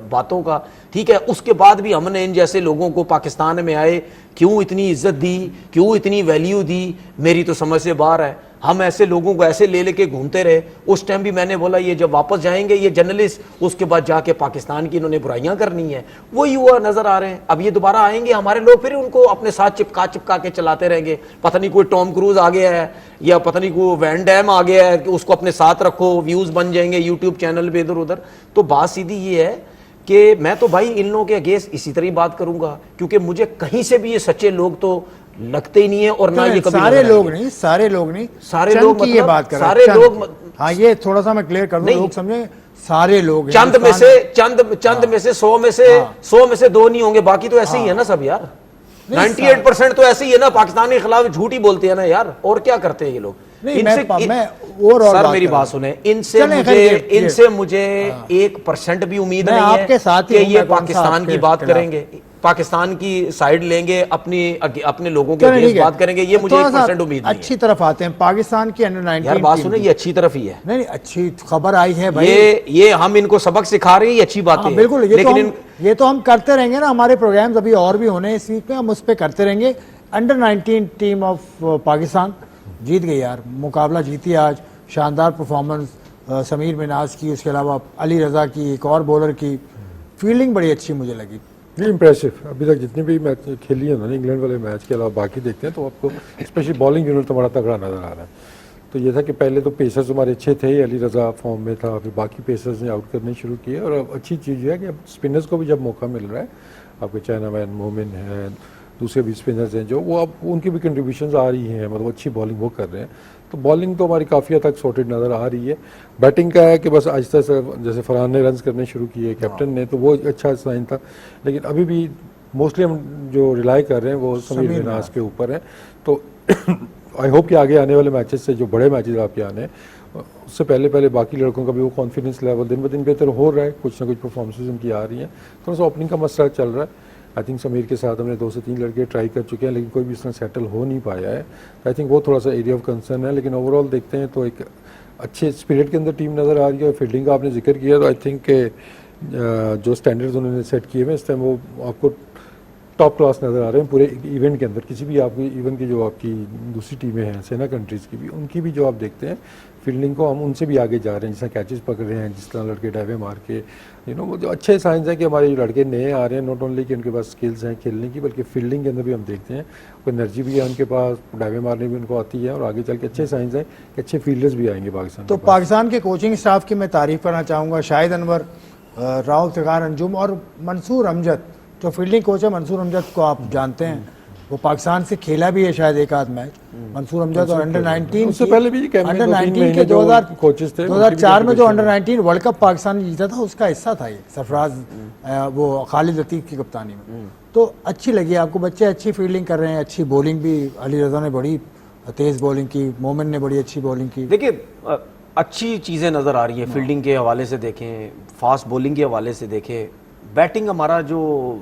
باتوں کا, ٹھیک ہے. اس کے بعد بھی ہم نے ان جیسے لوگوں کو پاکستان میں آئے کیوں اتنی عزت دی, کیوں اتنی ویلیو دی, میری تو سمجھ سے باہر ہے. ہم ایسے لوگوں کو ایسے لے کے گھومتے رہے. اس ٹائم بھی میں نے بولا یہ جب واپس جائیں گے یہ جرنلسٹ, اس کے بعد جا کے پاکستان کی انہوں نے برائیاں کرنی ہیں, وہی ہوا نظر آ رہے ہیں. اب یہ دوبارہ آئیں گے ہمارے لوگ, پھر ان کو اپنے ساتھ چپکا کے چلاتے رہیں گے. پتہ نہیں کوئی ٹام کروز آ گیا ہے یا پتہ نہیں کوئی وین ڈیم آ گیا ہے کہ اس کو اپنے ساتھ رکھو, ویوز بن جائیں گے یوٹیوب چینل پہ ادھر ادھر. تو بات سیدھی یہ ہے کہ میں تو بھائی ان لوگوں کے اگینسٹ اسی طرح بات کروں گا, کیونکہ مجھے کہیں سے بھی یہ سچے لوگ تو لگتے ہی نہیں ہے, اور نہ یہ کبھی سارے لوگ نہیں, سارے لوگ کی یہ بات کر سارے لوگ, ہاں یہ تھوڑا سا میں کلیئر کر دوں, لوگ سمجھیں سارے لوگ چند میں سے 100 میں سے 2 نہیں ہوں گے, باقی تو ایسے ہی ہے نا سب یار. 98% تو ایسے ہی ہے نا, پاکستان کے خلاف جھوٹ ہی بولتے ہیں نا یار, اور کیا کرتے ہیں یہ لوگ. سر میری بات سنیں, ان سے مجھے 1% بھی امید نہیں ہے کہ یہ پاکستان کی بات کریں گے, پاکستان کی سائیڈ لیں گے, اپنے لوگوں کے اگینسٹ بات کریں گے, یہ مجھے 1% امید نہیں ہے. اچھی طرف آتے ہیں پاکستان کی انڈر 19 یار بات سنیں, یہ اچھی طرف ہی ہے. نہیں اچھی خبر آئی ہے بھائی, یہ ہم ان کو سبق سکھا رہے ہیں, یہ اچھی بات ہے. بالکل, یہ تو ہم کرتے رہیں گے نا, ہمارے پروگرامز ابھی اور بھی ہونے اس ویک میں, ہم اس پہ کرتے رہیں گے. انڈر 19 ٹیم آف پاکستان جیت گئی یار, مقابلہ جیتی آج, شاندار پرفارمنس سمیر مناز کی, اس کے علاوہ علی رضا کی, ایک اور بولر کی فیلڈنگ بڑی اچھی مجھے لگی. نہیں امپریسو, ابھی تک جتنے بھی میچ کھیلی ہیں نا انگلینڈ والے میچ کے علاوہ باقی دیکھتے ہیں تو آپ کو اسپیشلی بالنگ یونٹ تو بڑا تگڑا نظر آ رہا ہے. تو یہ تھا کہ پہلے تو پیسرز ہمارے اچھے تھے, علی رضا فارم میں تھا, پھر باقی پیسرز نے آؤٹ کرنے شروع کیے, اور اب اچھی چیز یہ ہے کہ اب اسپنرز کو بھی جب موقع مل رہا ہے, آپ کے چائنا مین مومن ہیں, دوسرے بھی اسپنرز ہیں جو وہ اب ان کی بھی کنٹریبیوشنز آ رہی ہیں, مطلب اچھی بالنگ وہ کر رہے ہیں. تو بالنگ تو ہماری کافی حد تک سارٹڈ نظر آ رہی ہے. بیٹنگ کا ہے کہ بس آہستہ سے جیسے فرحان نے رنز کرنے شروع کیے کیپٹن نے, تو وہ اچھا سائن تھا. لیکن ابھی بھی موسٹلی ہم جو ریلائی کر رہے ہیں وہ سمیر مناز کے اوپر ہیں. تو آئی ہوپ کہ آگے آنے والے میچز سے جو بڑے میچز آپ کے آنے ہیں اس سے پہلے باقی لڑکوں کا بھی وہ کانفیڈنس لیول دن بدن بہتر ہو رہا ہے, کچھ نہ کچھ پرفارمنسز ان کی آ رہی ہیں. تھوڑا سا اوپننگ کا مسئلہ چل رہا ہے. آئی تھنک سمیر کے ساتھ ہم نے 2 سے 3 لڑکے ٹرائی کر چکے ہیں, لیکن کوئی بھی اس طرح سیٹل ہو نہیں پایا ہے. آئی تھنک وہ تھوڑا سا ایریا آف کنسرن ہے. لیکن اوور آل دیکھتے ہیں تو ایک اچھے اسپرٹ کے اندر ٹیم نظر آ رہی ہے. اور فیلڈنگ کا آپ نے ذکر کیا تو آئی تھنک کہ جو اسٹینڈرڈز انہوں نے سیٹ کیے ہوئے اس ٹائم وہ آپ کو ٹاپ کلاس نظر آ رہے ہیں پورے ایونٹ کے اندر. کسی بھی آپ کی ایون کی جو آپ کی دوسری ٹیمیں ہیں سینا کنٹریز کی بھی, ان کی بھی جو آپ دیکھتے ہیں فیلڈنگ کو, ہم ان سے بھی آگے جا رہے ہیں, جس طرح کیچز پکڑ رہے ہیں, جس طرح لڑکے ڈائیویں مار کے, وہ جو اچھے سائنس ہیں کہ ہمارے جو لڑکے نئے آ رہے ہیں, ناٹ اونلی کہ ان کے پاس اسکلز ہیں کھیلنے کی, بلکہ فیلڈنگ کے اندر بھی ہم دیکھتے ہیں کوئی انرجی بھی ہے ان کے پاس, ڈائیویں مارنے بھی ان کو آتی ہے, اور آگے چل کے اچھے سائنس ہیں کہ اچھے فیلڈرز بھی آئیں گے پاکستان. تو پاکستان کے کوچنگ اسٹاف کی میں تعریف کرنا چاہوں گا. شاہد انور, راؤ افتخار انجم اور منصور امجد, جو فیلڈنگ کوچ ہے منصور امجد کو آپ جانتے ہیں, وہ پاکستان سے کھیلا بھی ہے شاید ایک آدھ میچ. منصور امجد اور انڈر 19 سے پہلے بھی انڈر 19 کے 2004 میں جو انڈر 19 ورلڈ کپ پاکستان نے جیتا تھا اس کا حصہ تھا یہ سرفراز, وہ خالد لطیف کی کپتانی میں. تو اچھی لگی آپ کو, بچے اچھی فیلڈنگ کر رہے ہیں, اچھی بولنگ بھی, علی رضا نے بڑی تیز بولنگ کی, مومن نے بڑی اچھی بولنگ کی. دیکھیے اچھی چیزیں نظر آ رہی ہیں فیلڈنگ کے حوالے سے دیکھیں, فاسٹ بولنگ کے حوالے سے دیکھیں. بیٹنگ ہمارا جو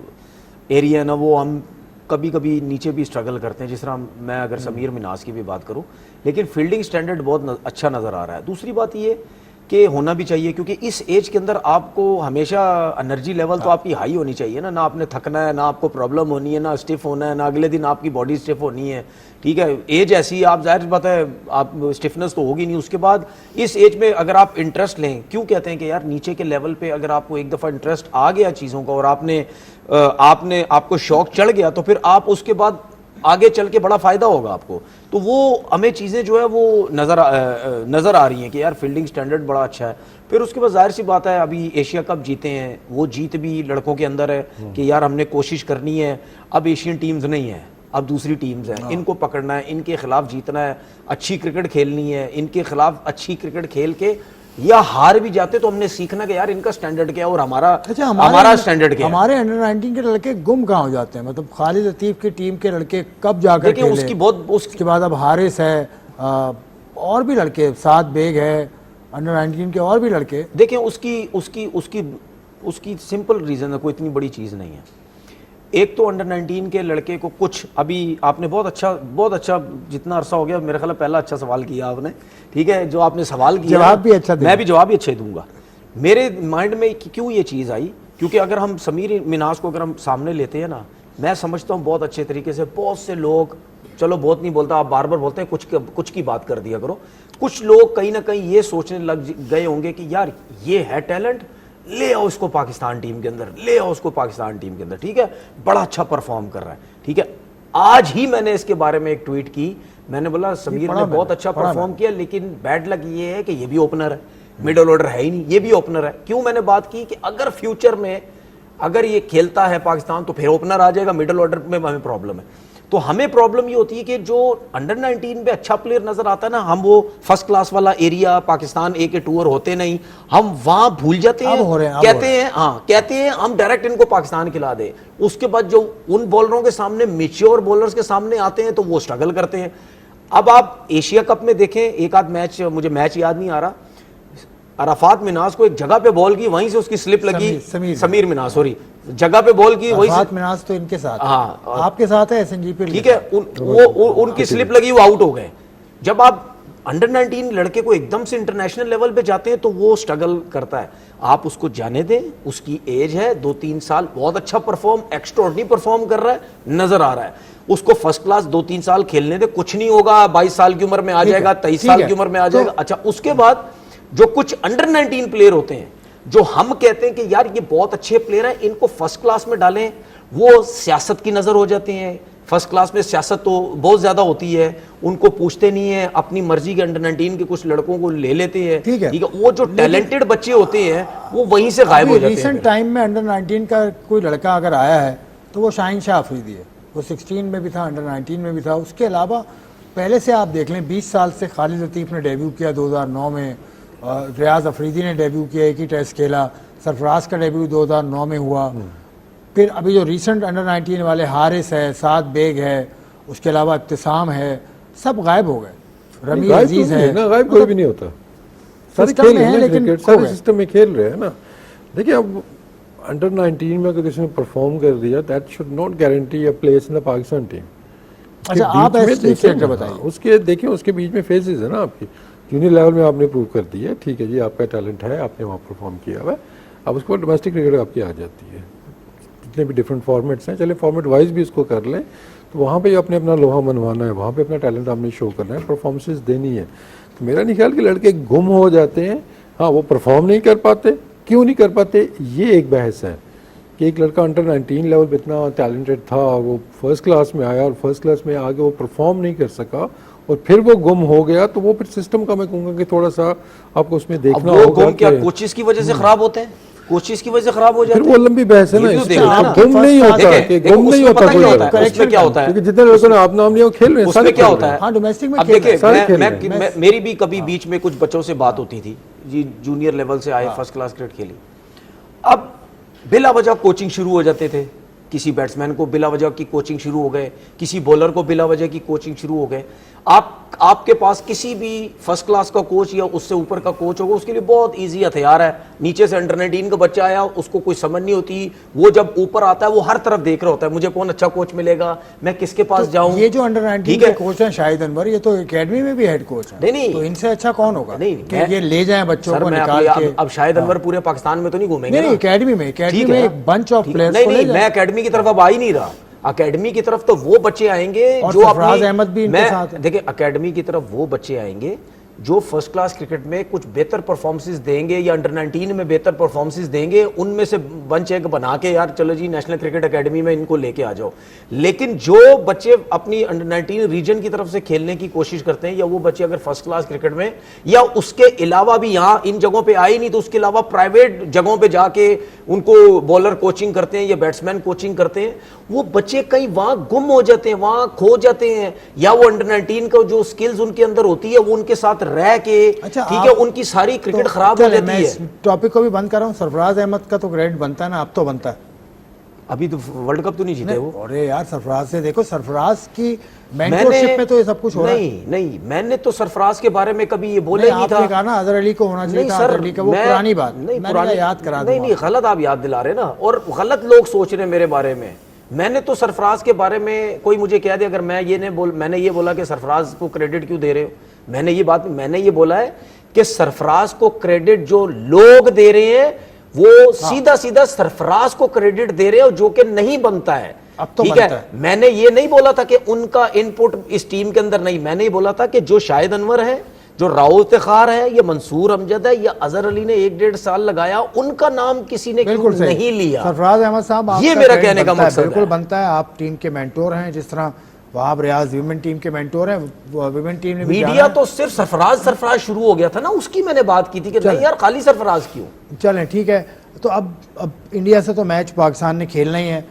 ایریا ہے نا وہ ہم کبھی کبھی نیچے بھی اسٹرگل کرتے ہیں, جس طرح میں اگر سمیر مناز کی بھی بات کروں, لیکن فیلڈنگ سٹینڈرڈ بہت اچھا نظر آ رہا ہے. دوسری بات یہ کہ ہونا بھی چاہیے, کیونکہ اس ایج کے اندر آپ کو ہمیشہ انرجی لیول تو آپ کی ہائی ہونی چاہیے نا آپ نے تھکنا ہے, نہ آپ کو پرابلم ہونی ہے, نہ اسٹف ہونا ہے, نہ اگلے دن آپ کی باڈی اسٹف ہونی ہے. ٹھیک ہے, ایج ایسی ہے, آپ ظاہر سی بات ہے آپ اسٹفنس تو ہوگی نہیں. اس کے بعد اس ایج میں اگر آپ انٹرسٹ لیں, کیوں کہتے ہیں کہ یار نیچے کے لیول پہ اگر آپ کو ایک دفعہ انٹرسٹ آ گیا چیزوں کا اور آپ کو شوق چڑھ گیا, تو پھر آپ اس کے بعد آگے چل کے بڑا فائدہ ہوگا آپ کو. تو وہ ہمیں چیزیں جو ہے وہ نظر آ رہی ہیں کہ یار فیلڈنگ سٹینڈرڈ بڑا اچھا ہے. پھر اس کے بعد ظاہر سی بات ہے ابھی ایشیا کپ جیتے ہیں, وہ جیت بھی لڑکوں کے اندر ہے کہ یار ہم نے کوشش کرنی ہے. اب ایشین ٹیمز نہیں ہیں, اب دوسری ٹیمز ہیں, ان کو پکڑنا ہے, ان کے خلاف جیتنا ہے, اچھی کرکٹ کھیلنی ہے, ان کے خلاف اچھی کرکٹ کھیل کے یا ہار بھی جاتے تو ہم نے سیکھنا کہ یار ان کا سٹینڈرڈ کیا ہے اور ہمارا سٹینڈرڈ کیا ہے. ہمارے انڈر 19 کے لڑکے گم کہاں ہو جاتے ہیں, مطلب خالد لطیف کی ٹیم کے لڑکے کب جا کر دیکھیں اس کی بہت اس کے بعد اب حارث ہے, اور بھی لڑکے, سعد بیگ ہے, انڈر 19 کے اور بھی لڑکے. دیکھیں اس کی سمپل ریزن ہے, کوئی اتنی بڑی چیز نہیں ہے. ایک تو انڈر 19 کے لڑکے کو کچھ, ابھی آپ نے بہت اچھا جتنا عرصہ ہو گیا میرے خیال پہلا اچھا سوال کیا آپ نے. ٹھیک ہے, جو آپ نے سوال کیا جواب بھی اچھا میں بھی جواب بھی اچھا ہی دوں گا. میرے مائنڈ میں کیوں یہ چیز آئی, کیونکہ اگر ہم سمیر مناز کو اگر ہم سامنے لیتے ہیں نا, میں سمجھتا ہوں بہت اچھے طریقے سے بہت سے لوگ, چلو بہت نہیں بولتا, آپ بار بار بولتے ہیں کچھ کی بات کر دیا کرو, کچھ لوگ کہیں نہ کہیں یہ سوچنے لگ گئے ہوں گے کہ یار یہ ہے ٹیلنٹ, لے آؤ اس کو پاکستان ٹیم کے اندر, لے آؤ اس کو پاکستان ٹیم کے اندر. ٹھیک ہے, بڑا اچھا پرفارم کر رہا ہے. ٹھیک ہے, آج ہی میں نے اس کے بارے میں ایک ٹویٹ کی, میں نے بولا سمیر نے بہت اچھا پرفارم کیا, لیکن بیڈ لک یہ ہے کہ یہ بھی اوپنر ہے, مڈل آرڈر ہے ہی نہیں, یہ بھی اوپنر ہے. کیوں میں نے بات کی کہ اگر فیوچر میں اگر یہ کھیلتا ہے پاکستان تو پھر اوپنر آ جائے گا, مڈل آرڈر میں ہمیں پرابلم ہے. تو ہمیں پرابلم یہ ہوتی ہے کہ جو انڈر 19 پہ اچھا پلیئر نظر آتا ہے نا, ہم وہ فرسٹ کلاس والا ایریا پاکستان اے کے ٹور ہوتے نہیں, ہم وہاں بھول جاتے ہیں, کہتے ہیں ہم ڈائریکٹ ان کو پاکستان کھلا دیں. اس کے بعد جو ان بولروں کے سامنے, میچور بولرز کے سامنے آتے ہیں تو وہ سٹرگل کرتے ہیں. اب آپ ایشیا کپ میں دیکھیں, ایک آدھ میچ, مجھے میچ یاد نہیں آ رہا, عرفات مناز کو ایک جگہ پہ بال کی, وہیں سے اس کی سلپ لگی, سمیر مناز سوری, جگہ پہ بال کی, وہیں سے مناز تو ان کے ساتھ, ہاں آپ کے ساتھ ہے ایس این جی پہ. ٹھیک ہے, ان کی سلپ لگی, وہ آؤٹ ہو گئے. جب آپ انڈر 19 لڑکے کو ایک دم سے انٹرنیشنل لیول پہ جاتے ہیں تو وہ سٹرگل کرتا ہے. آپ اس کو جانے دیں, اس کی ایج ہے 2-3 سال, بہت اچھا ایکسٹراڈنری پرفارم کر رہا ہے, نظر آ رہا ہے. اس کو فرسٹ کلاس 2-3 سال کھیلنے دے, کچھ نہیں ہوگا, 22 سال کی عمر میں آ جائے گا, 23 سال کی عمر میں آ جائے گا. اچھا, اس کے بعد جو کچھ انڈر 19 پلیئر ہوتے ہیں, جو ہم کہتے ہیں کہ یار یہ بہت اچھے پلیئر ہیں, ان کو فرسٹ کلاس میں ڈالیں, وہ سیاست کی نظر ہو جاتے ہیں. فرسٹ کلاس میں سیاست تو بہت زیادہ ہوتی ہے, ان کو پوچھتے نہیں ہیں, اپنی مرضی کے انڈر 19 کے کچھ لڑکوں کو لے لیتے ہیں. ٹھیک ہے, وہ جو ٹیلنٹڈ بچے ہوتے ہیں وہ وہیں سے غائب ہو جاتے ہیں. ریسنٹ ٹائم میں انڈر 19 کا کوئی لڑکا اگر آیا ہے تو وہ شاہین شاہ افریدی ہے. وہ 16 میں بھی تھا, انڈر 19 میں بھی تھا. اس کے علاوہ پہلے سے آپ دیکھ لیں 20 سال سے خالد لطیف نے ڈیبیو کیا 2009 میں, ریاض افریدی نے ڈیبیو کیا, ایک ہی ٹیسٹ کھیلا, سرفراز کا ڈیبیو 2009 میں ہوا. پھر ابھی جو ریسنٹ انڈر 19 والے حارث ہے, سعد بیگ ہے, اس کے علاوہ ابتسام ہے, سب غائب ہو گئے. رمی عزیز ہے, غائب کوئی بھی نہیں ہوتا, سارے کھیل رہے ہیں, لیکن سارے سسٹم میں کھیل رہے ہیں نا. دیکھیں اب انڈر 19 میں اگر کسی نے پرفارم کر دیا, that should not guarantee a place in the Pakistan team. اچھا, آپ ایسے بتائیے, اس کے دیکھیں اس کے بیچ میں فیزز ہے نا آپ کی. جونیئر لیول میں آپ نے پروو کر دی ہے, ٹھیک ہے جی, آپ کا ٹیلنٹ ہے, آپ نے وہاں پرفارم کیا ہوا ہے. اب اس کے بعد ڈومیسٹک کرکٹ آپ کی آ جاتی ہے, جتنے بھی ڈفرینٹ فارمیٹس ہیں, چلے فارمیٹ وائز بھی اس کو کر لیں, تو وہاں پہ آپ نے اپنا لوہا منوانا ہے, وہاں پہ اپنا ٹیلنٹ آپ نے شو کرنا ہے, پرفارمنسز دینی ہے. تو میرا نہیں خیال کہ لڑکے گم ہو جاتے ہیں. ہاں, وہ پرفارم نہیں کر پاتے, کیوں نہیں کر پاتے, یہ ایک بحث ہے کہ ایک لڑکا انڈر 19 لیول پہ اتنا ٹیلنٹڈ تھا, وہ فرسٹ کلاس میں آیا اور فرسٹ کلاس میں آگے وہ پرفارم نہیں کر سکا اور پھر وہ گم ہو گیا, تو وہ پھر سسٹم کا میں کہوں گا کہ تھوڑا سا آپ کو اس میں دیکھنا ہوگا. کیا کوچز کی وجہ سے خراب ہوتے ہیں, کوچز کی وجہ سے خراب ہو جاتے ہیں, پھر وہ لمبی بحث ہے نا. گم نہیں ہوتا, کہ گم نہیں ہوتا کوئی لڑکا. اس میں کیا ہوتا ہے, جتنے لوگوں نے آپ نام لیا وہ کھیل رہے ہیں, اس میں کیا ہوتا ہے. ہاں, ڈومیسٹک میں اب دیکھیں, میری بھی کبھی بیچ میں کچھ بچوں سے بات ہوتی تھی جی, جونیئر لیول سے آئے, فرسٹ کلاس کرکٹ کھیلی. اب بلا وجہ کوچنگ شروع ہو جاتے تھے, کسی بیٹسمین کو بلا وجہ کی کوچنگ شروع ہو گئے, کسی بولر کو بلا وجہ کی کوچنگ شروع ہو گئے. آپ آپ کے پاس کسی بھی فرسٹ کلاس کا کوچ یا اس سے اوپر کا کوچ ہوگا, اس کے لیے بہت ایزی ہتھیار ہے. نیچے سے انڈر 19 کا بچہ آیا, اس کو کوئی سمجھ نہیں ہوتی, وہ جب اوپر آتا ہے وہ ہر طرف دیکھ رہا ہوتا ہے مجھے کون اچھا کوچ ملے گا, میں کس کے پاس جاؤں. یہ جو انڈر 19 کے کوچ ہیں شاہد انور, یہ تو اکیڈمی میں بھی ہیڈ کوچ ہیں, نہیں تو ان سے اچھا کون ہوگا نہیں کہ یہ لے جائیں بچوں کو میں نکال کے. اب شاہد انور پورے پاکستان میں تو نہیں گھومیں گے, نہیں اکیڈمی میں ایک بنچ آف پلیئرز کو لے نہیں, جائیں. میں اکیڈمی کی طرف اب آ ہی نہیں رہا. اکیڈمی کی طرف تو وہ بچے آئیں گے اور جو سرفراز احمد بھی ان کے ساتھ ہیں. دیکھیں اکیڈمی کی طرف وہ بچے آئیں گے جو فرسٹ کلاس کرکٹ میں کچھ بہتر پرفارمنسز دیں گے یا انڈر 19 میں بہتر پرفارمنسز دیں گے, ان میں سے بنچ ایک بنا کے یار چلو جی نیشنل کرکٹ اکیڈمی میں ان کو لے کے آ جاؤ. لیکن جو بچے اپنی انڈر 19 ریجن کی طرف سے کھیلنے کی کوشش کرتے ہیں, یا وہ بچے اگر فرسٹ کلاس کرکٹ میں یا اس کے علاوہ بھی یہاں ان جگہوں پہ آئے نہیں تو اس کے علاوہ پرائیویٹ جگہوں پہ جا کے ان کو بولر کوچنگ کرتے ہیں یا بیٹسمین کوچنگ کرتے ہیں, وہ بچے کہیں وہاں گم ہو جاتے ہیں, وہاں کھو جاتے ہیں, یا وہ انڈر 19 کا جو سکلز ان کے اندر ہوتی ہے وہ ان کے ساتھ رہ کے ٹھیک ہے ان کی ساری کرکٹ خراب ہو جاتی ہے. میں اس ٹاپک کو بھی بند کر رہا ہوں. سرفراز احمد کا تو کریڈٹ بنتا ہے نا, اب تو بنتا ہے. ابھی تو ورلڈ کپ تو نہیں جیتے وہ. ارے یار سرفراز سے دیکھو, سرفراز کی مینٹورشپ میں تو یہ سب کچھ ہو رہا ہے. نہیں میں نے تو سرفراز کے بارے میں کبھی یہ بولا ہی نہیں تھا. آپ نے کہا نا اظہر علی کو ہونا چاہیے تھا, اظہر علی کا وہ پرانی بات, میں نے یاد کرا دیا. نہیں غلط آپ یاد دلا رہے نا, اور غلط لوگ سوچ رہے ہیں میرے بارے میں. میں نے تو سرفراز کے بارے میں کوئی مجھے کہہ دے اگر میں نے یہ بولا کہ سرفراز کو کریڈٹ کیوں دے رہے ہو, میں نے یہ بولا ہے کہ سرفراز کو کریڈٹ جو لوگ دے رہے ہیں وہ سیدھا سرفراز کو کریڈٹ دے رہے ہیں جو کہ نہیں بنتا ہے. ٹھیک ہے, میں نے یہ نہیں بولا تھا کہ ان کا انپٹ اس ٹیم کے اندر نہیں, میں نے یہ بولا تھا کہ جو شاہد انور ہے, جو راؤ افتخار ہے, یا منصور امجد ہے, یا اظہر علی نے 1.5 سال لگایا, ان کا نام کسی نے کیوں نہیں لیا. سرفراز احمد صاحب یہ میرا کہنے کا مقصد ہے. بالکل بنتا ہے, آپ ٹیم کے مینٹور ہیں, جس طرح وہاب ریاض ویمن ٹیم کے مینٹور ہیں. ویمن ٹیم نے میڈیا تو صرف سرفراز شروع ہو گیا تھا نا, اس کی میں نے بات کی تھی کہ نہیں یار خالی سرفراز کیوں. چلیں ٹھیک ہے, تو اب انڈیا سے تو میچ پاکستان نے کھیلنا ہی ہے.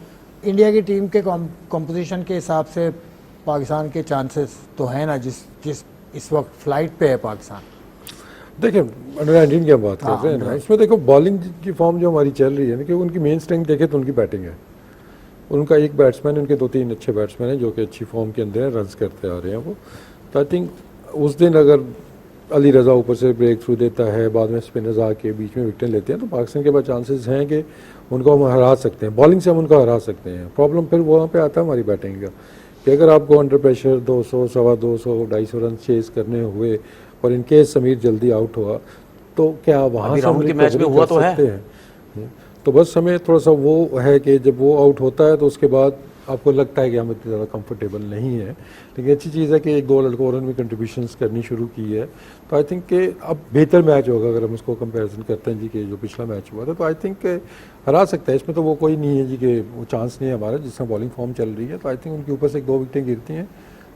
انڈیا کی ٹیم کے کمپوزیشن کے حساب سے پاکستان کے چانسز تو ہیں نا, جس اس وقت فلائٹ پہ ہے پاکستان. دیکھیں انڈر 19 کی ہم بات کر رہے ہیں نا, اس میں دیکھو بالنگ کی فارم جو ہماری چل رہی ہے نا, کہ ان کی مین اسٹرینتھ دیکھیں تو ان کی بیٹنگ ہے. ان کا ایک بیٹسمین, ان کے 2-3 اچھے بیٹسمین ہیں جو کہ اچھی فارم کے اندر ہیں, رنز کرتے آ رہے ہیں وہ. تو آئی تھنک اس دن اگر علی رضا اوپر سے بریک تھرو دیتا ہے, بعد میں اسپنرز آ کے بیچ میں وکٹیں لیتے ہیں, تو پاکستان کے پاس چانسز ہیں کہ ان کو ہم ہرا سکتے ہیں. بالنگ سے ہم ان کو ہرا سکتے ہیں. پرابلم پھر وہاں پہ آتا ہے ہماری بیٹنگ کا, کہ اگر آپ کو انڈر پریشر 200, 250, 250 رن چیز کرنے ہوئے, اور ان کیس سمیر جلدی آؤٹ ہوا, تو کیا وہاں سے راؤنڈ کے میچ میں ہوا تو ہے. تو بس ہمیں تھوڑا سا وہ ہے کہ جب وہ آؤٹ ہوتا ہے تو اس کے بعد آپ کو لگتا ہے کہ ہم اتنے زیادہ کمفرٹیبل نہیں ہیں. لیکن اچھی چیز ہے کہ 1-2 لڑکوں اور بھی کنٹریبیوشنس کرنی شروع کی ہے. تو آئی تھنک کہ اب بہتر میچ ہوگا اگر ہم اس کو کمپیریزن کرتے ہیں جی کہ جو پچھلا میچ ہوا تھا. تو آئی تھنک کہ ہرا سکتا ہے, اس میں تو وہ کوئی نہیں ہے جی کہ وہ چانس نہیں ہے ہمارا, جس طرح بالنگ فارم چل رہی ہے. تو آئی تھنک ان کے اوپر سے 1-2 وکٹیں گرتی ہیں